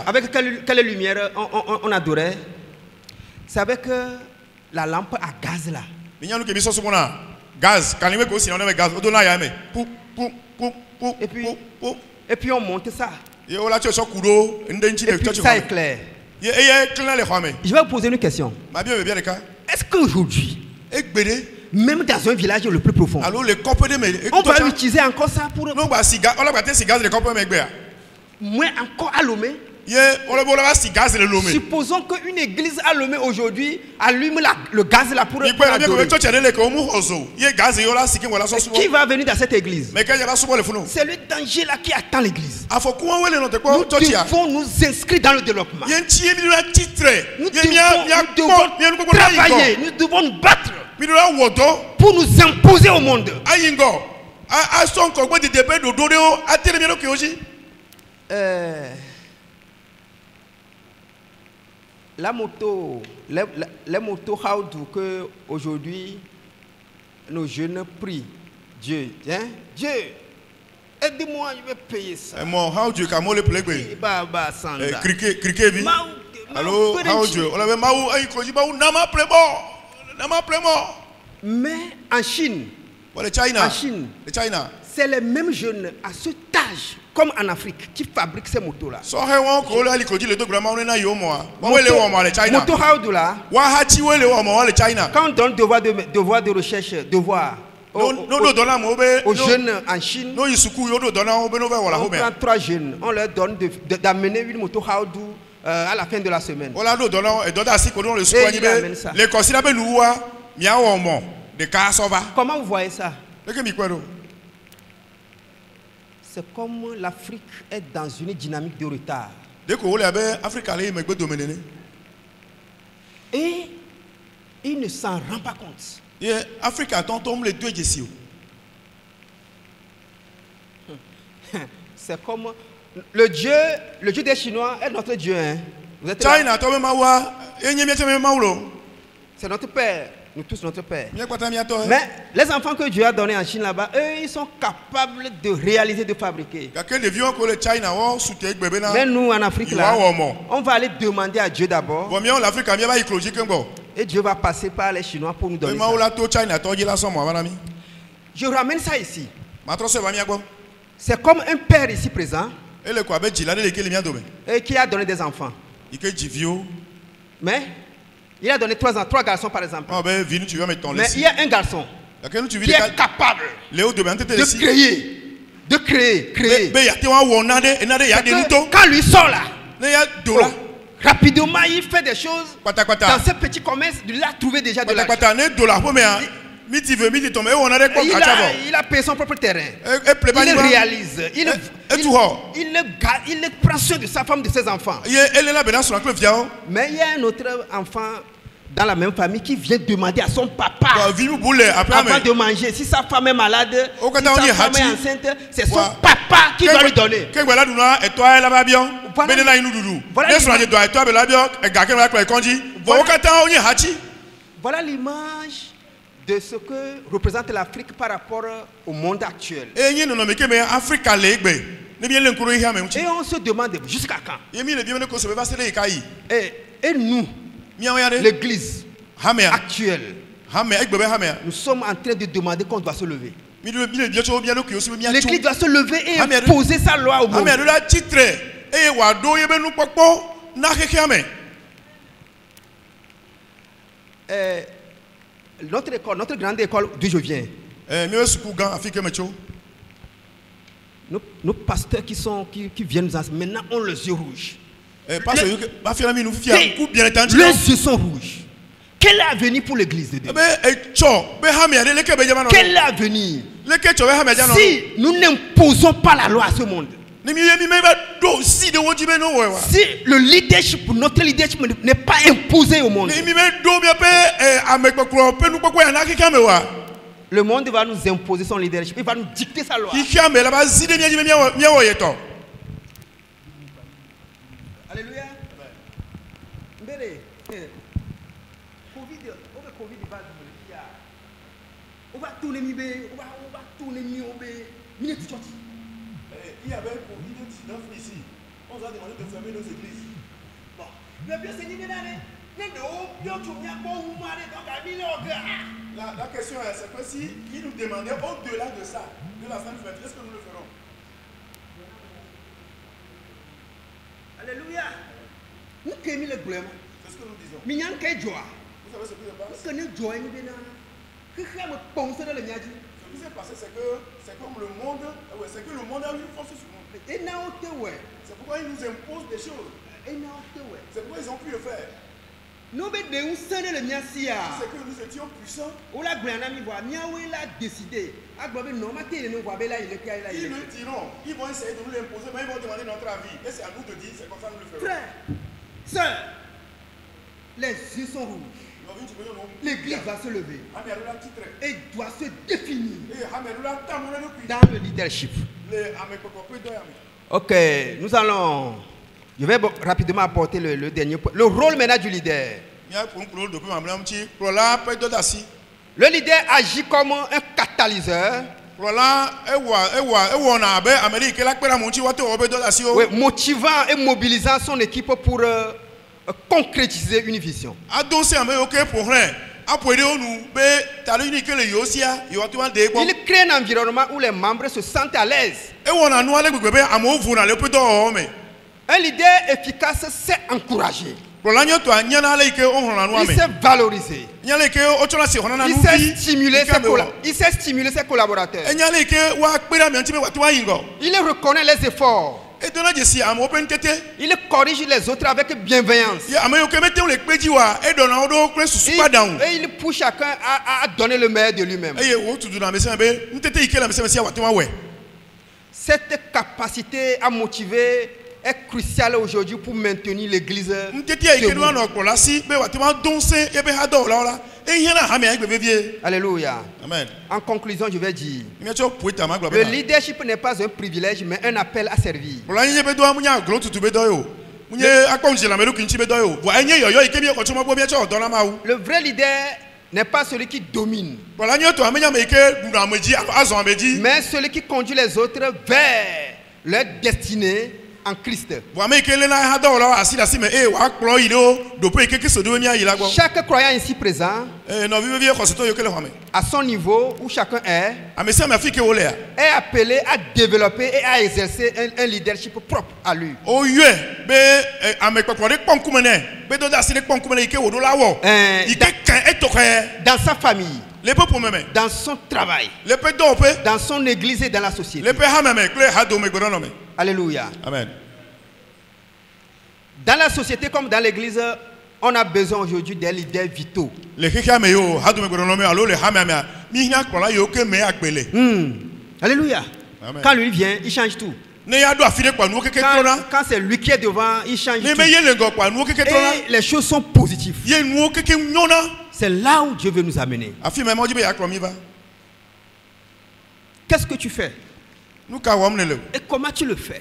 avec quelle lumière on adorait? C'est avec la lampe à gaz là. Et puis on monte ça. Et puis ça éclaire. Je vais vous poser une question. Est-ce qu'aujourd'hui, même dans un village le plus profond, on va utiliser encore ça pour moins encore à Lomé? Supposons qu'une église à Lomé aujourd'hui allume le gaz là pour adorer. Qui va venir dans cette église? C'est le danger là qui attend l'église. Nous devons nous inscrire dans le développement. Nous devons travailler, nous devons nous battre pour nous imposer au monde. La moto, les motos how-do que aujourd'hui nos jeunes prient Dieu, hein? Dieu, aide-moi, je vais payer ça. Mais en Chine, c'est les mêmes jeunes à ce âge, comme en Afrique, qui fabriquent ces motos-là. Moto how-do là, quand on donne devoir de recherche, aux jeunes en Chine, on prend 3 jeunes, on leur donne d'amener une moto how-do à la fin de la semaine. Et il amène ça. Comment vous voyez ça? C'est comme l'Afrique est dans une dynamique de retard. Et il ne s'en rend pas compte. C'est comme le Dieu des Chinois est notre Dieu. Hein. Vous êtes là? C'est notre Père. Nous tous notre Père. Mais les enfants que Dieu a donnés en Chine là-bas, eux, ils sont capables de réaliser, de fabriquer. Mais nous, en Afrique, là, on va aller demander à Dieu d'abord. Et Dieu va passer par les Chinois pour nous donner ça. Je ramène ça ici. C'est comme un père ici présent et qui a donné des enfants. Mais il a donné 3 garçons par exemple. Mais il y a un garçon qui est capable de créer. Quand lui sort là, rapidement il fait des choses dans ce petit commerce. Il a trouvé déjà de l'argent. Il a payé son propre terrain. Il réalise. Il prend soin de sa femme, de ses enfants. Mais il y a un autre enfant dans la même famille qui vient demander à son papa avant de manger. Si sa femme est malade, si sa femme est enceinte, c'est son papa qui doit lui donner. Voilà l'image de ce que représente l'Afrique par rapport au monde actuel. Et on se demande jusqu'à quand. Et nous, l'église actuelle, nous sommes en train de demander qu'on doit se lever. L'église doit se lever et imposer sa loi au monde. Notre école, notre grande école d'où je viens, nos pasteurs qui viennent nous enseigner, maintenant ont les yeux rouges. Les yeux sont rouges. Quel avenir pour l'église de Dieu? Quel avenir? Si nous n'imposons pas la loi à ce monde, si le leadership, notre leadership n'est pas imposé au monde, le monde va nous imposer son leadership, il va nous dicter sa loi. Alléluia. On va tourner il y avait un Covid-19 ici. On nous a demandé de fermer nos églises. Bon. La question est, c'est que si ils nous demandaient au-delà de ça, de la Sainte Fête, est-ce que nous le ferons? Alléluia. Nous créons le problème. C'est ce que nous disons. Vous savez ce qui s'est passé, c'est comme le monde, c'est que le monde a une force sur nous. C'est pourquoi ils nous imposent des choses. C'est pourquoi ils ont pu le faire. C'est que nous étions puissants. Ils le diront, ils vont essayer de nous l'imposer, mais ils vont demander notre avis. Et c'est à nous de dire, c'est comme ça que nous le ferons. Frère, sœur, les yeux sont rouges. L'église va se lever et doit se définir dans le leadership. Ok, nous allons. Je vais rapidement apporter le dernier point. Le rôle maintenant du leader. Le leader agit comme un catalyseur. Oui, motivant et mobilisant son équipe pour concrétiser une vision. Il crée un environnement où les membres se sentent à l'aise. Un leader efficace sait encourager. Il sait valoriser. Il sait stimuler ses collaborateurs. Il reconnaît les efforts. Il corrige les autres avec bienveillance. Et il pousse chacun à donner le meilleur de lui-même. Cette capacité à motiver est cruciale aujourd'hui pour maintenir l'église debout. Alléluia. Amen. En conclusion, je vais dire, le leadership n'est pas un privilège, mais un appel à servir. Le vrai leader n'est pas celui qui domine, mais celui qui conduit les autres vers leur destinée en Christ. Chaque croyant ici présent, à son niveau où chacun est appelé à développer et à exercer un leadership propre à lui. Dans sa famille, dans son travail, dans son église et dans la société. Alléluia. Amen. Dans la société comme dans l'église, on a besoin aujourd'hui des leaders vitaux. Alléluia. Amen. Quand lui vient, il change tout. Quand c'est lui qui est devant, il change tout. Et les choses sont positives. C'est là où Dieu veut nous amener. Qu'est-ce que tu fais Et comment tu le fais?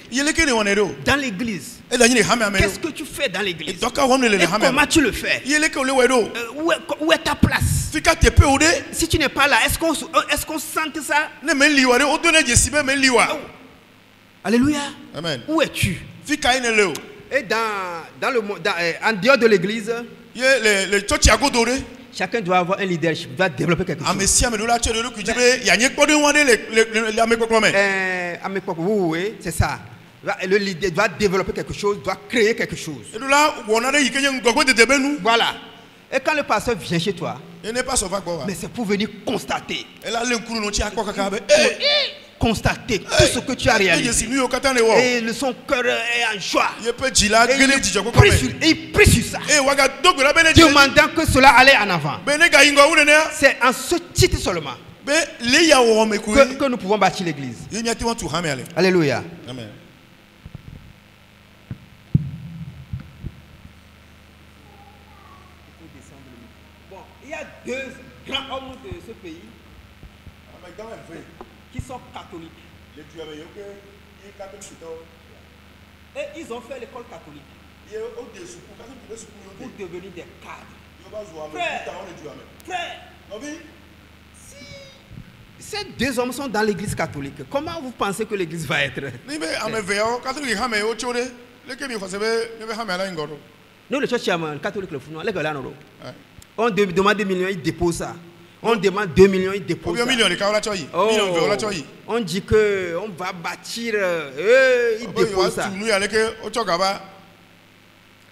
Dans l'église. Qu'est-ce que tu fais dans l'église? Et comment tu le fais? Où est ta place? Si tu n'es pas là, est-ce qu'on sent ça? Oh. Alléluia. Amen. Où es-tu? Et en dehors de l'église, chacun doit avoir un leadership, doit développer quelque chose. Oui, c'est ça. Le leader doit développer quelque chose, doit créer quelque chose. Voilà. Et quand le pasteur vient chez toi, mais c'est pour venir constater. Constater tout ce que tu as réalisé. Et son cœur est en joie. Et il prie sur ça. Demandant que cela allait en avant. C'est en ce titre seulement que nous pouvons bâtir l'église. Alléluia. Amen. Bon, il y a deux grands hommes de ce pays qui sont catholiques. Et ils ont fait l'école catholique pour devenir des cadres. Frère, si ces deux hommes sont dans l'église catholique, comment vous pensez que l'église va être? Nous, le church catholique, on demande 2 millions, ils déposent ça. On demande 2 millions, ils déposent ça. On dit qu'on va bâtir, ils déposent ça.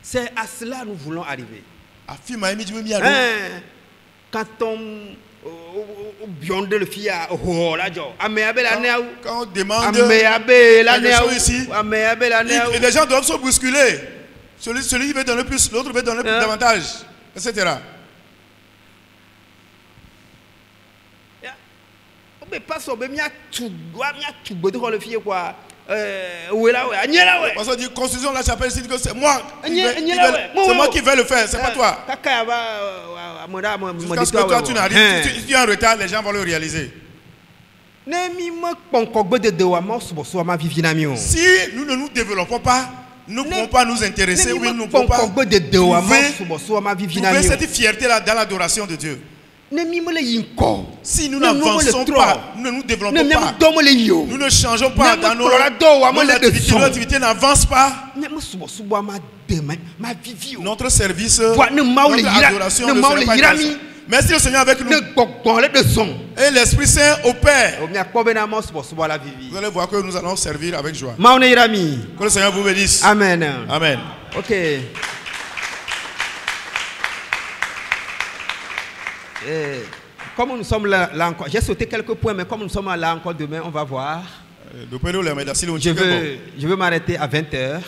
C'est à cela que nous voulons arriver. Quand on bionde le fille à quand on demande quelque chose ici, et les gens doivent se bousculer. Celui qui veut donner plus, l'autre veut donner plus davantage, etc. Parce qu'on dit construisons la chapelle, c'est que c'est moi. C'est moi qui vais le faire, c'est pas toi. Jusqu'à ce que toi tu n'arrives, tu es en retard, les gens vont le réaliser. Si nous ne nous développons pas, nous ne pouvons pas nous intéresser, oui, nous ne pouvons pas trouver cette fierté-là dans l'adoration de Dieu. Si nous n'avançons pas, nous ne nous développons pas, nous ne changeons pas dans nos activités n'avancent pas, notre service, notre adoration ne sera pas grâce. Merci le Seigneur avec nous. Et l'Esprit Saint opère. Vous allez voir que nous allons servir avec joie. Que le Seigneur vous bénisse. Amen. Amen. Ok. Comme nous sommes là encore, j'ai sauté quelques points, mais comme nous sommes là encore demain, on va voir. Je veux m'arrêter à 20h.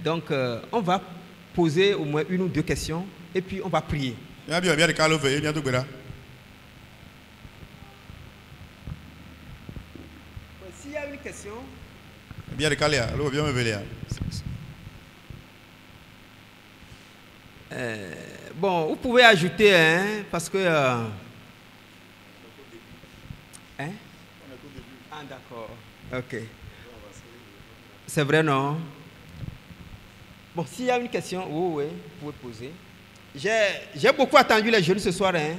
Donc, on va poser au moins 1 ou 2 questions et puis on va prier. S'il y a une question. Bon, vous pouvez ajouter, hein, parce que... hein? Ah, d'accord. Ok. C'est vrai, non? Bon, s'il y a une question, oui, vous pouvez poser. J'ai beaucoup attendu les jeunes ce soir, hein?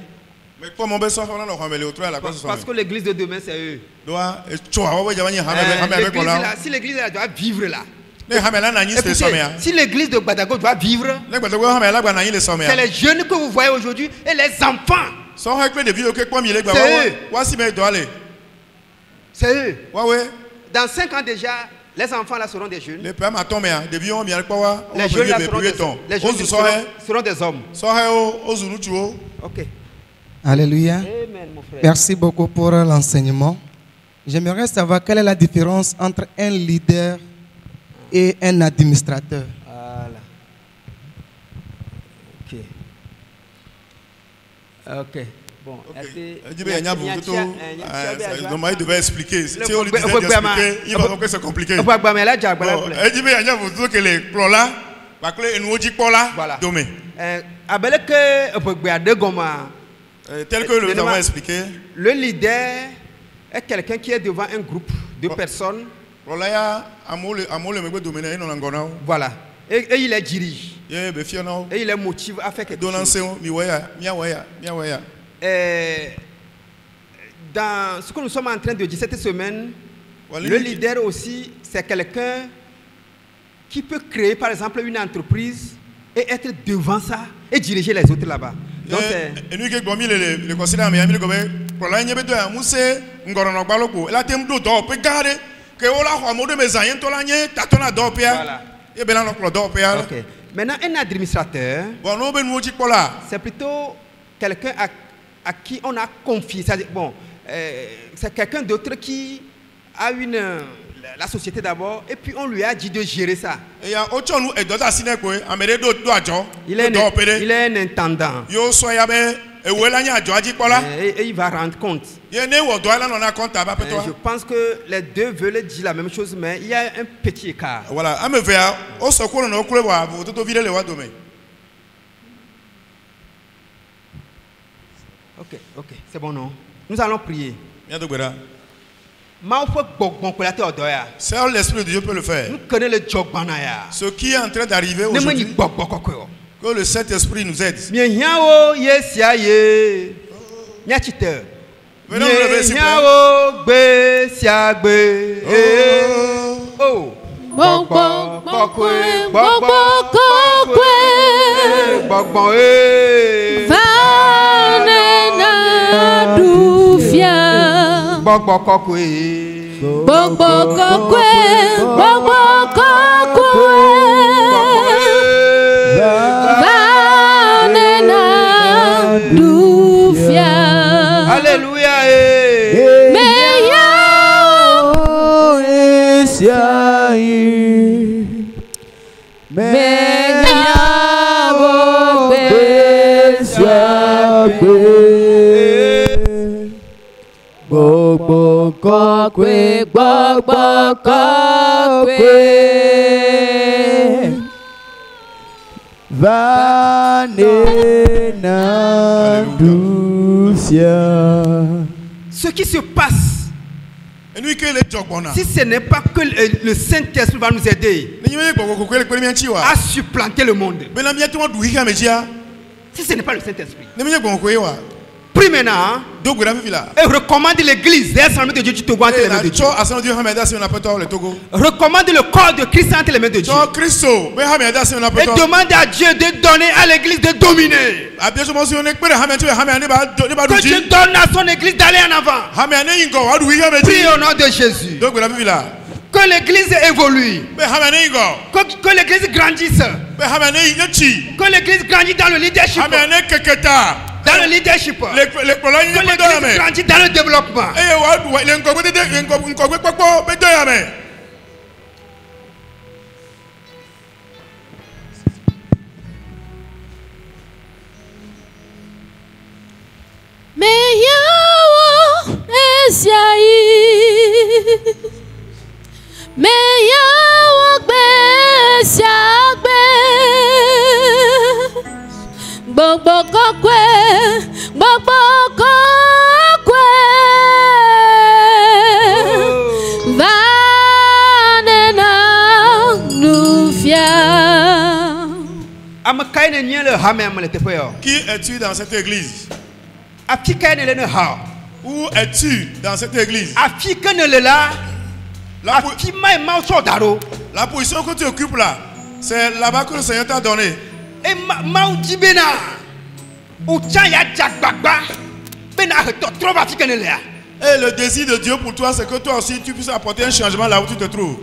Parce que l'église de demain, c'est eux. Si l'église doit vivre là. Écoutez, si l'église de Badago doit vivre, c'est les jeunes que vous voyez aujourd'hui et les enfants. C'est eux. Dans 5 ans déjà, les enfants là seront des jeunes. Les jeunes là seront des hommes. Ok. Alléluia. Amen, mon frère. Merci beaucoup pour l'enseignement. J'aimerais savoir quelle est la différence entre un leader et un administrateur. Voilà. Ok. Bon. Il devait expliquer. Si on lui disait d'expliquer, il va donc se compliquer. Que les plans là, nous dit pas là, dommage. Tel que nous avons expliqué. Le leader est quelqu'un qui est devant un groupe de personnes. Voilà. Et il les dirige. Et il les motive à faire quelque chose. Dans ce que nous sommes en train de dire cette semaine, le leader aussi, c'est quelqu'un qui peut créer par exemple une entreprise et être devant ça et diriger les autres là-bas. Donc okay. Maintenant, un administrateur, c'est plutôt quelqu'un à qui on a confié. C'est quelqu'un d'autre qui a la société d'abord et puis on lui a dit de gérer ça. Il est un intendant. Et il va rendre compte. Je pense que les deux veulent dire la même chose, mais il y a un petit écart. Voilà. Ok, c'est bon, non? Nous allons prier. Seul l'Esprit de Dieu peut le faire. Ce qui est en train d'arriver aujourd'hui, que le Saint-Esprit nous aide. Venons nous lever, s'il Alléluia. Ce qui se passe, si ce n'est pas que le Saint-Esprit va nous aider à supplanter le monde, si ce n'est pas le Saint-Esprit, prie maintenant et recommande l'église de Dieu du Togo entre les mains de Dieu. Recommande le corps de Christ entre les mains de Dieu. Et demande à Dieu de donner à l'église de dominer. Que Dieu donne à son église d'aller en avant. Prie au nom de Jésus. Que l'église évolue. Que l'église grandisse. Que l'église grandisse dans le leadership. Dans le leadership. Que l'église grandisse dans le développement. Qui es-tu dans cette église? Où es-tu dans cette église? La position que tu occupes là, c'est là-bas que le Seigneur t'a donné. Et le désir de Dieu pour toi, c'est que toi aussi tu puisses apporter un changement là où tu te trouves.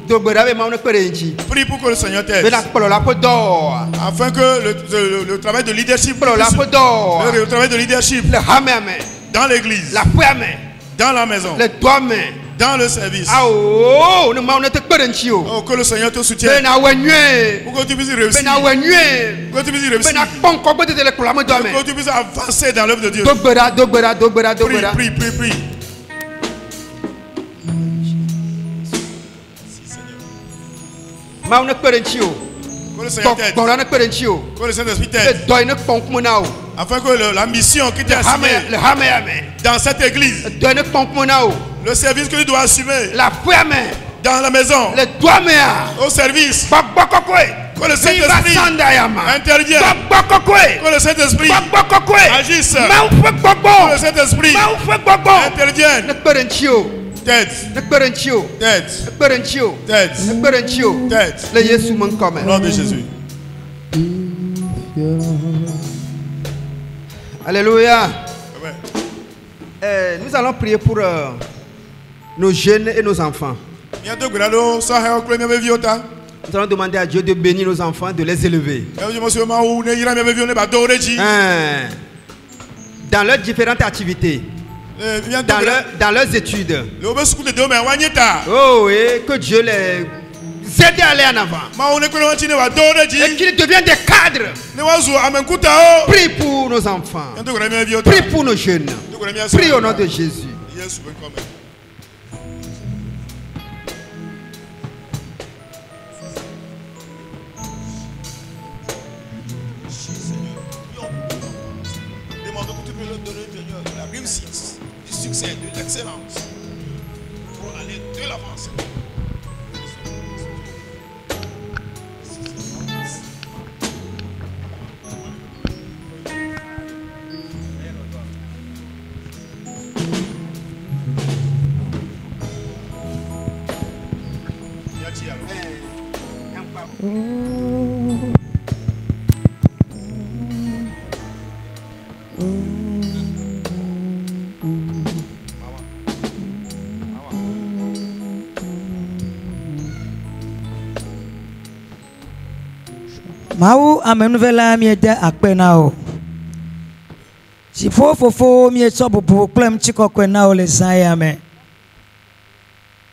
Prie pour que le Seigneur t'aide. Afin que le travail de leadership, le travail de leadership dans l'église, dans la maison, dans le service. Oh, que le Seigneur te soutienne. Pour que tu puisses réussir. Pour que tu puisses réussir. Pour que tu puisses avancer dans l'œuvre de Dieu. Prie, prie, prie. Que le Seigneur t'aide. Que le Saint-Esprit t'aide. Afin que la mission qui t'est assignée dans cette église, le service que tu dois assumer dans la maison, au service, que le Saint-Esprit intervienne, que le Saint-Esprit agisse, que le Saint-Esprit intervienne. Nom de Jésus. Alléluia. Nous allons prier pour nos jeunes et nos enfants. Nous allons demander à Dieu de bénir nos enfants, de les élever. Dans leurs différentes activités. Dans leurs études. Oh, et que Dieu les aide à aller en avant. Et qu'ils deviennent des cadres. Prie pour nos enfants. Prie pour nos jeunes. Prie au nom de Jésus. Du succès, de l'excellence pour aller de l'avant. Mau amenuvela miede akpenao. Si fofo mi etsobubu klem chikokwenao le sayame.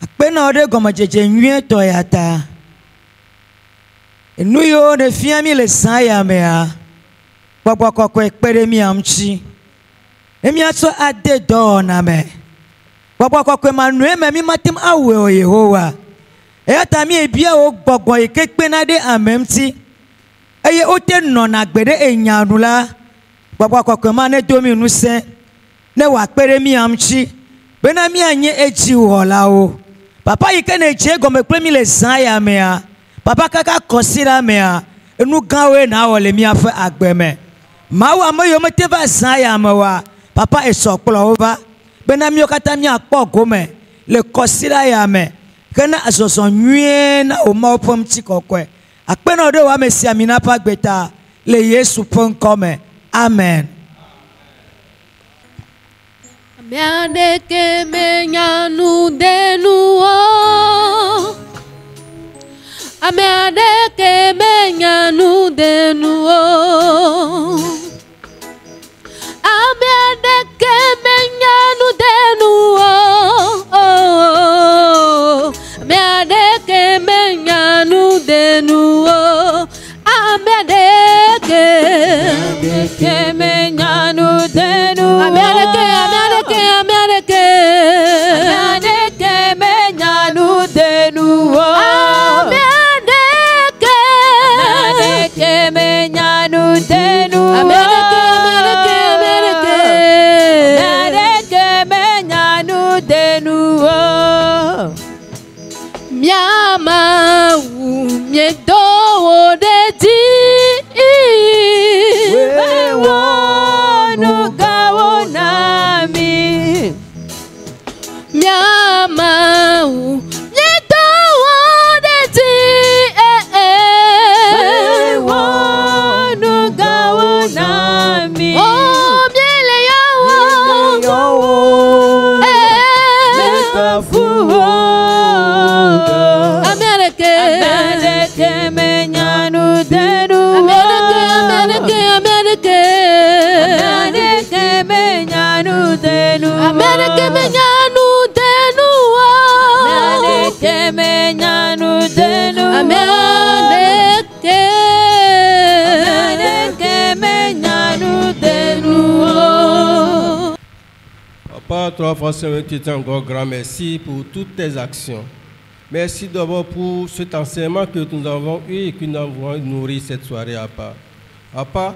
Akpenao de gomajeje nwie toyata. Enuyo de fiami le sayame a. Gbogbo kokwe kpere mi amchi. Emi aso ade do na me. Gbogbo kokwe manue me mi matim awe o Yehowa. Eyata mi ebia o gbogbo ikekpe na de amemti. Eye ote nona gbede enyanula baba kokoma ne domi nuse ne wa pere mi amchi bena mi anye eji hola o papa yike ne je go me pe mi le san ya me a papa kaka kosira me a enu ganwe na wole mi afa agbeme mawa amayo mete va san ya me wa papa esokplo over bena mi okata mi akpo gome le kosira ya me kana asoso nwie na o ma opom chikokwe. Akpeno de wa mesia minapa gbeta le Yesu pon come. Amen. Amiade ke menyanu denu o. Amiade ke menyanu denu o. Amiade ke menyanu denu o. Amiade ke menyanu denu o. Amiade ke menyanu denu o. Amiade ke menyanu denu o. Amiade ke menyanu denu o. Miama miedo de ti wewo no gawonami miama miedo de ti wewo no gawonami oh miele yawo mekafuwo Amerike menyanu denu Amerike menyanu denu Amerike menyanu denu Amerike menyanu denu Amerike menyanu denu. Papa, toi, François, tu es encore grand merci pour toutes tes actions. Merci d'abord pour cet enseignement que nous avons eu et que nous avons nourri cette soirée à part. Papa,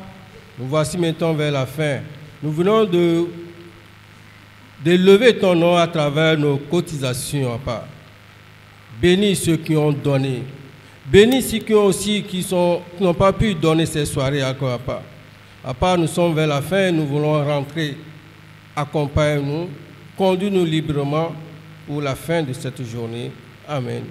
Nous voici maintenant vers la fin. Nous venons de lever ton nom à travers nos cotisations, Papa. Bénis ceux qui ont donné. Bénis ceux qui n'ont pas pu donner ces soirées encore, Papa. Papa, nous sommes vers la fin, nous voulons rentrer. Accompagne-nous, conduis-nous librement pour la fin de cette journée. Amen.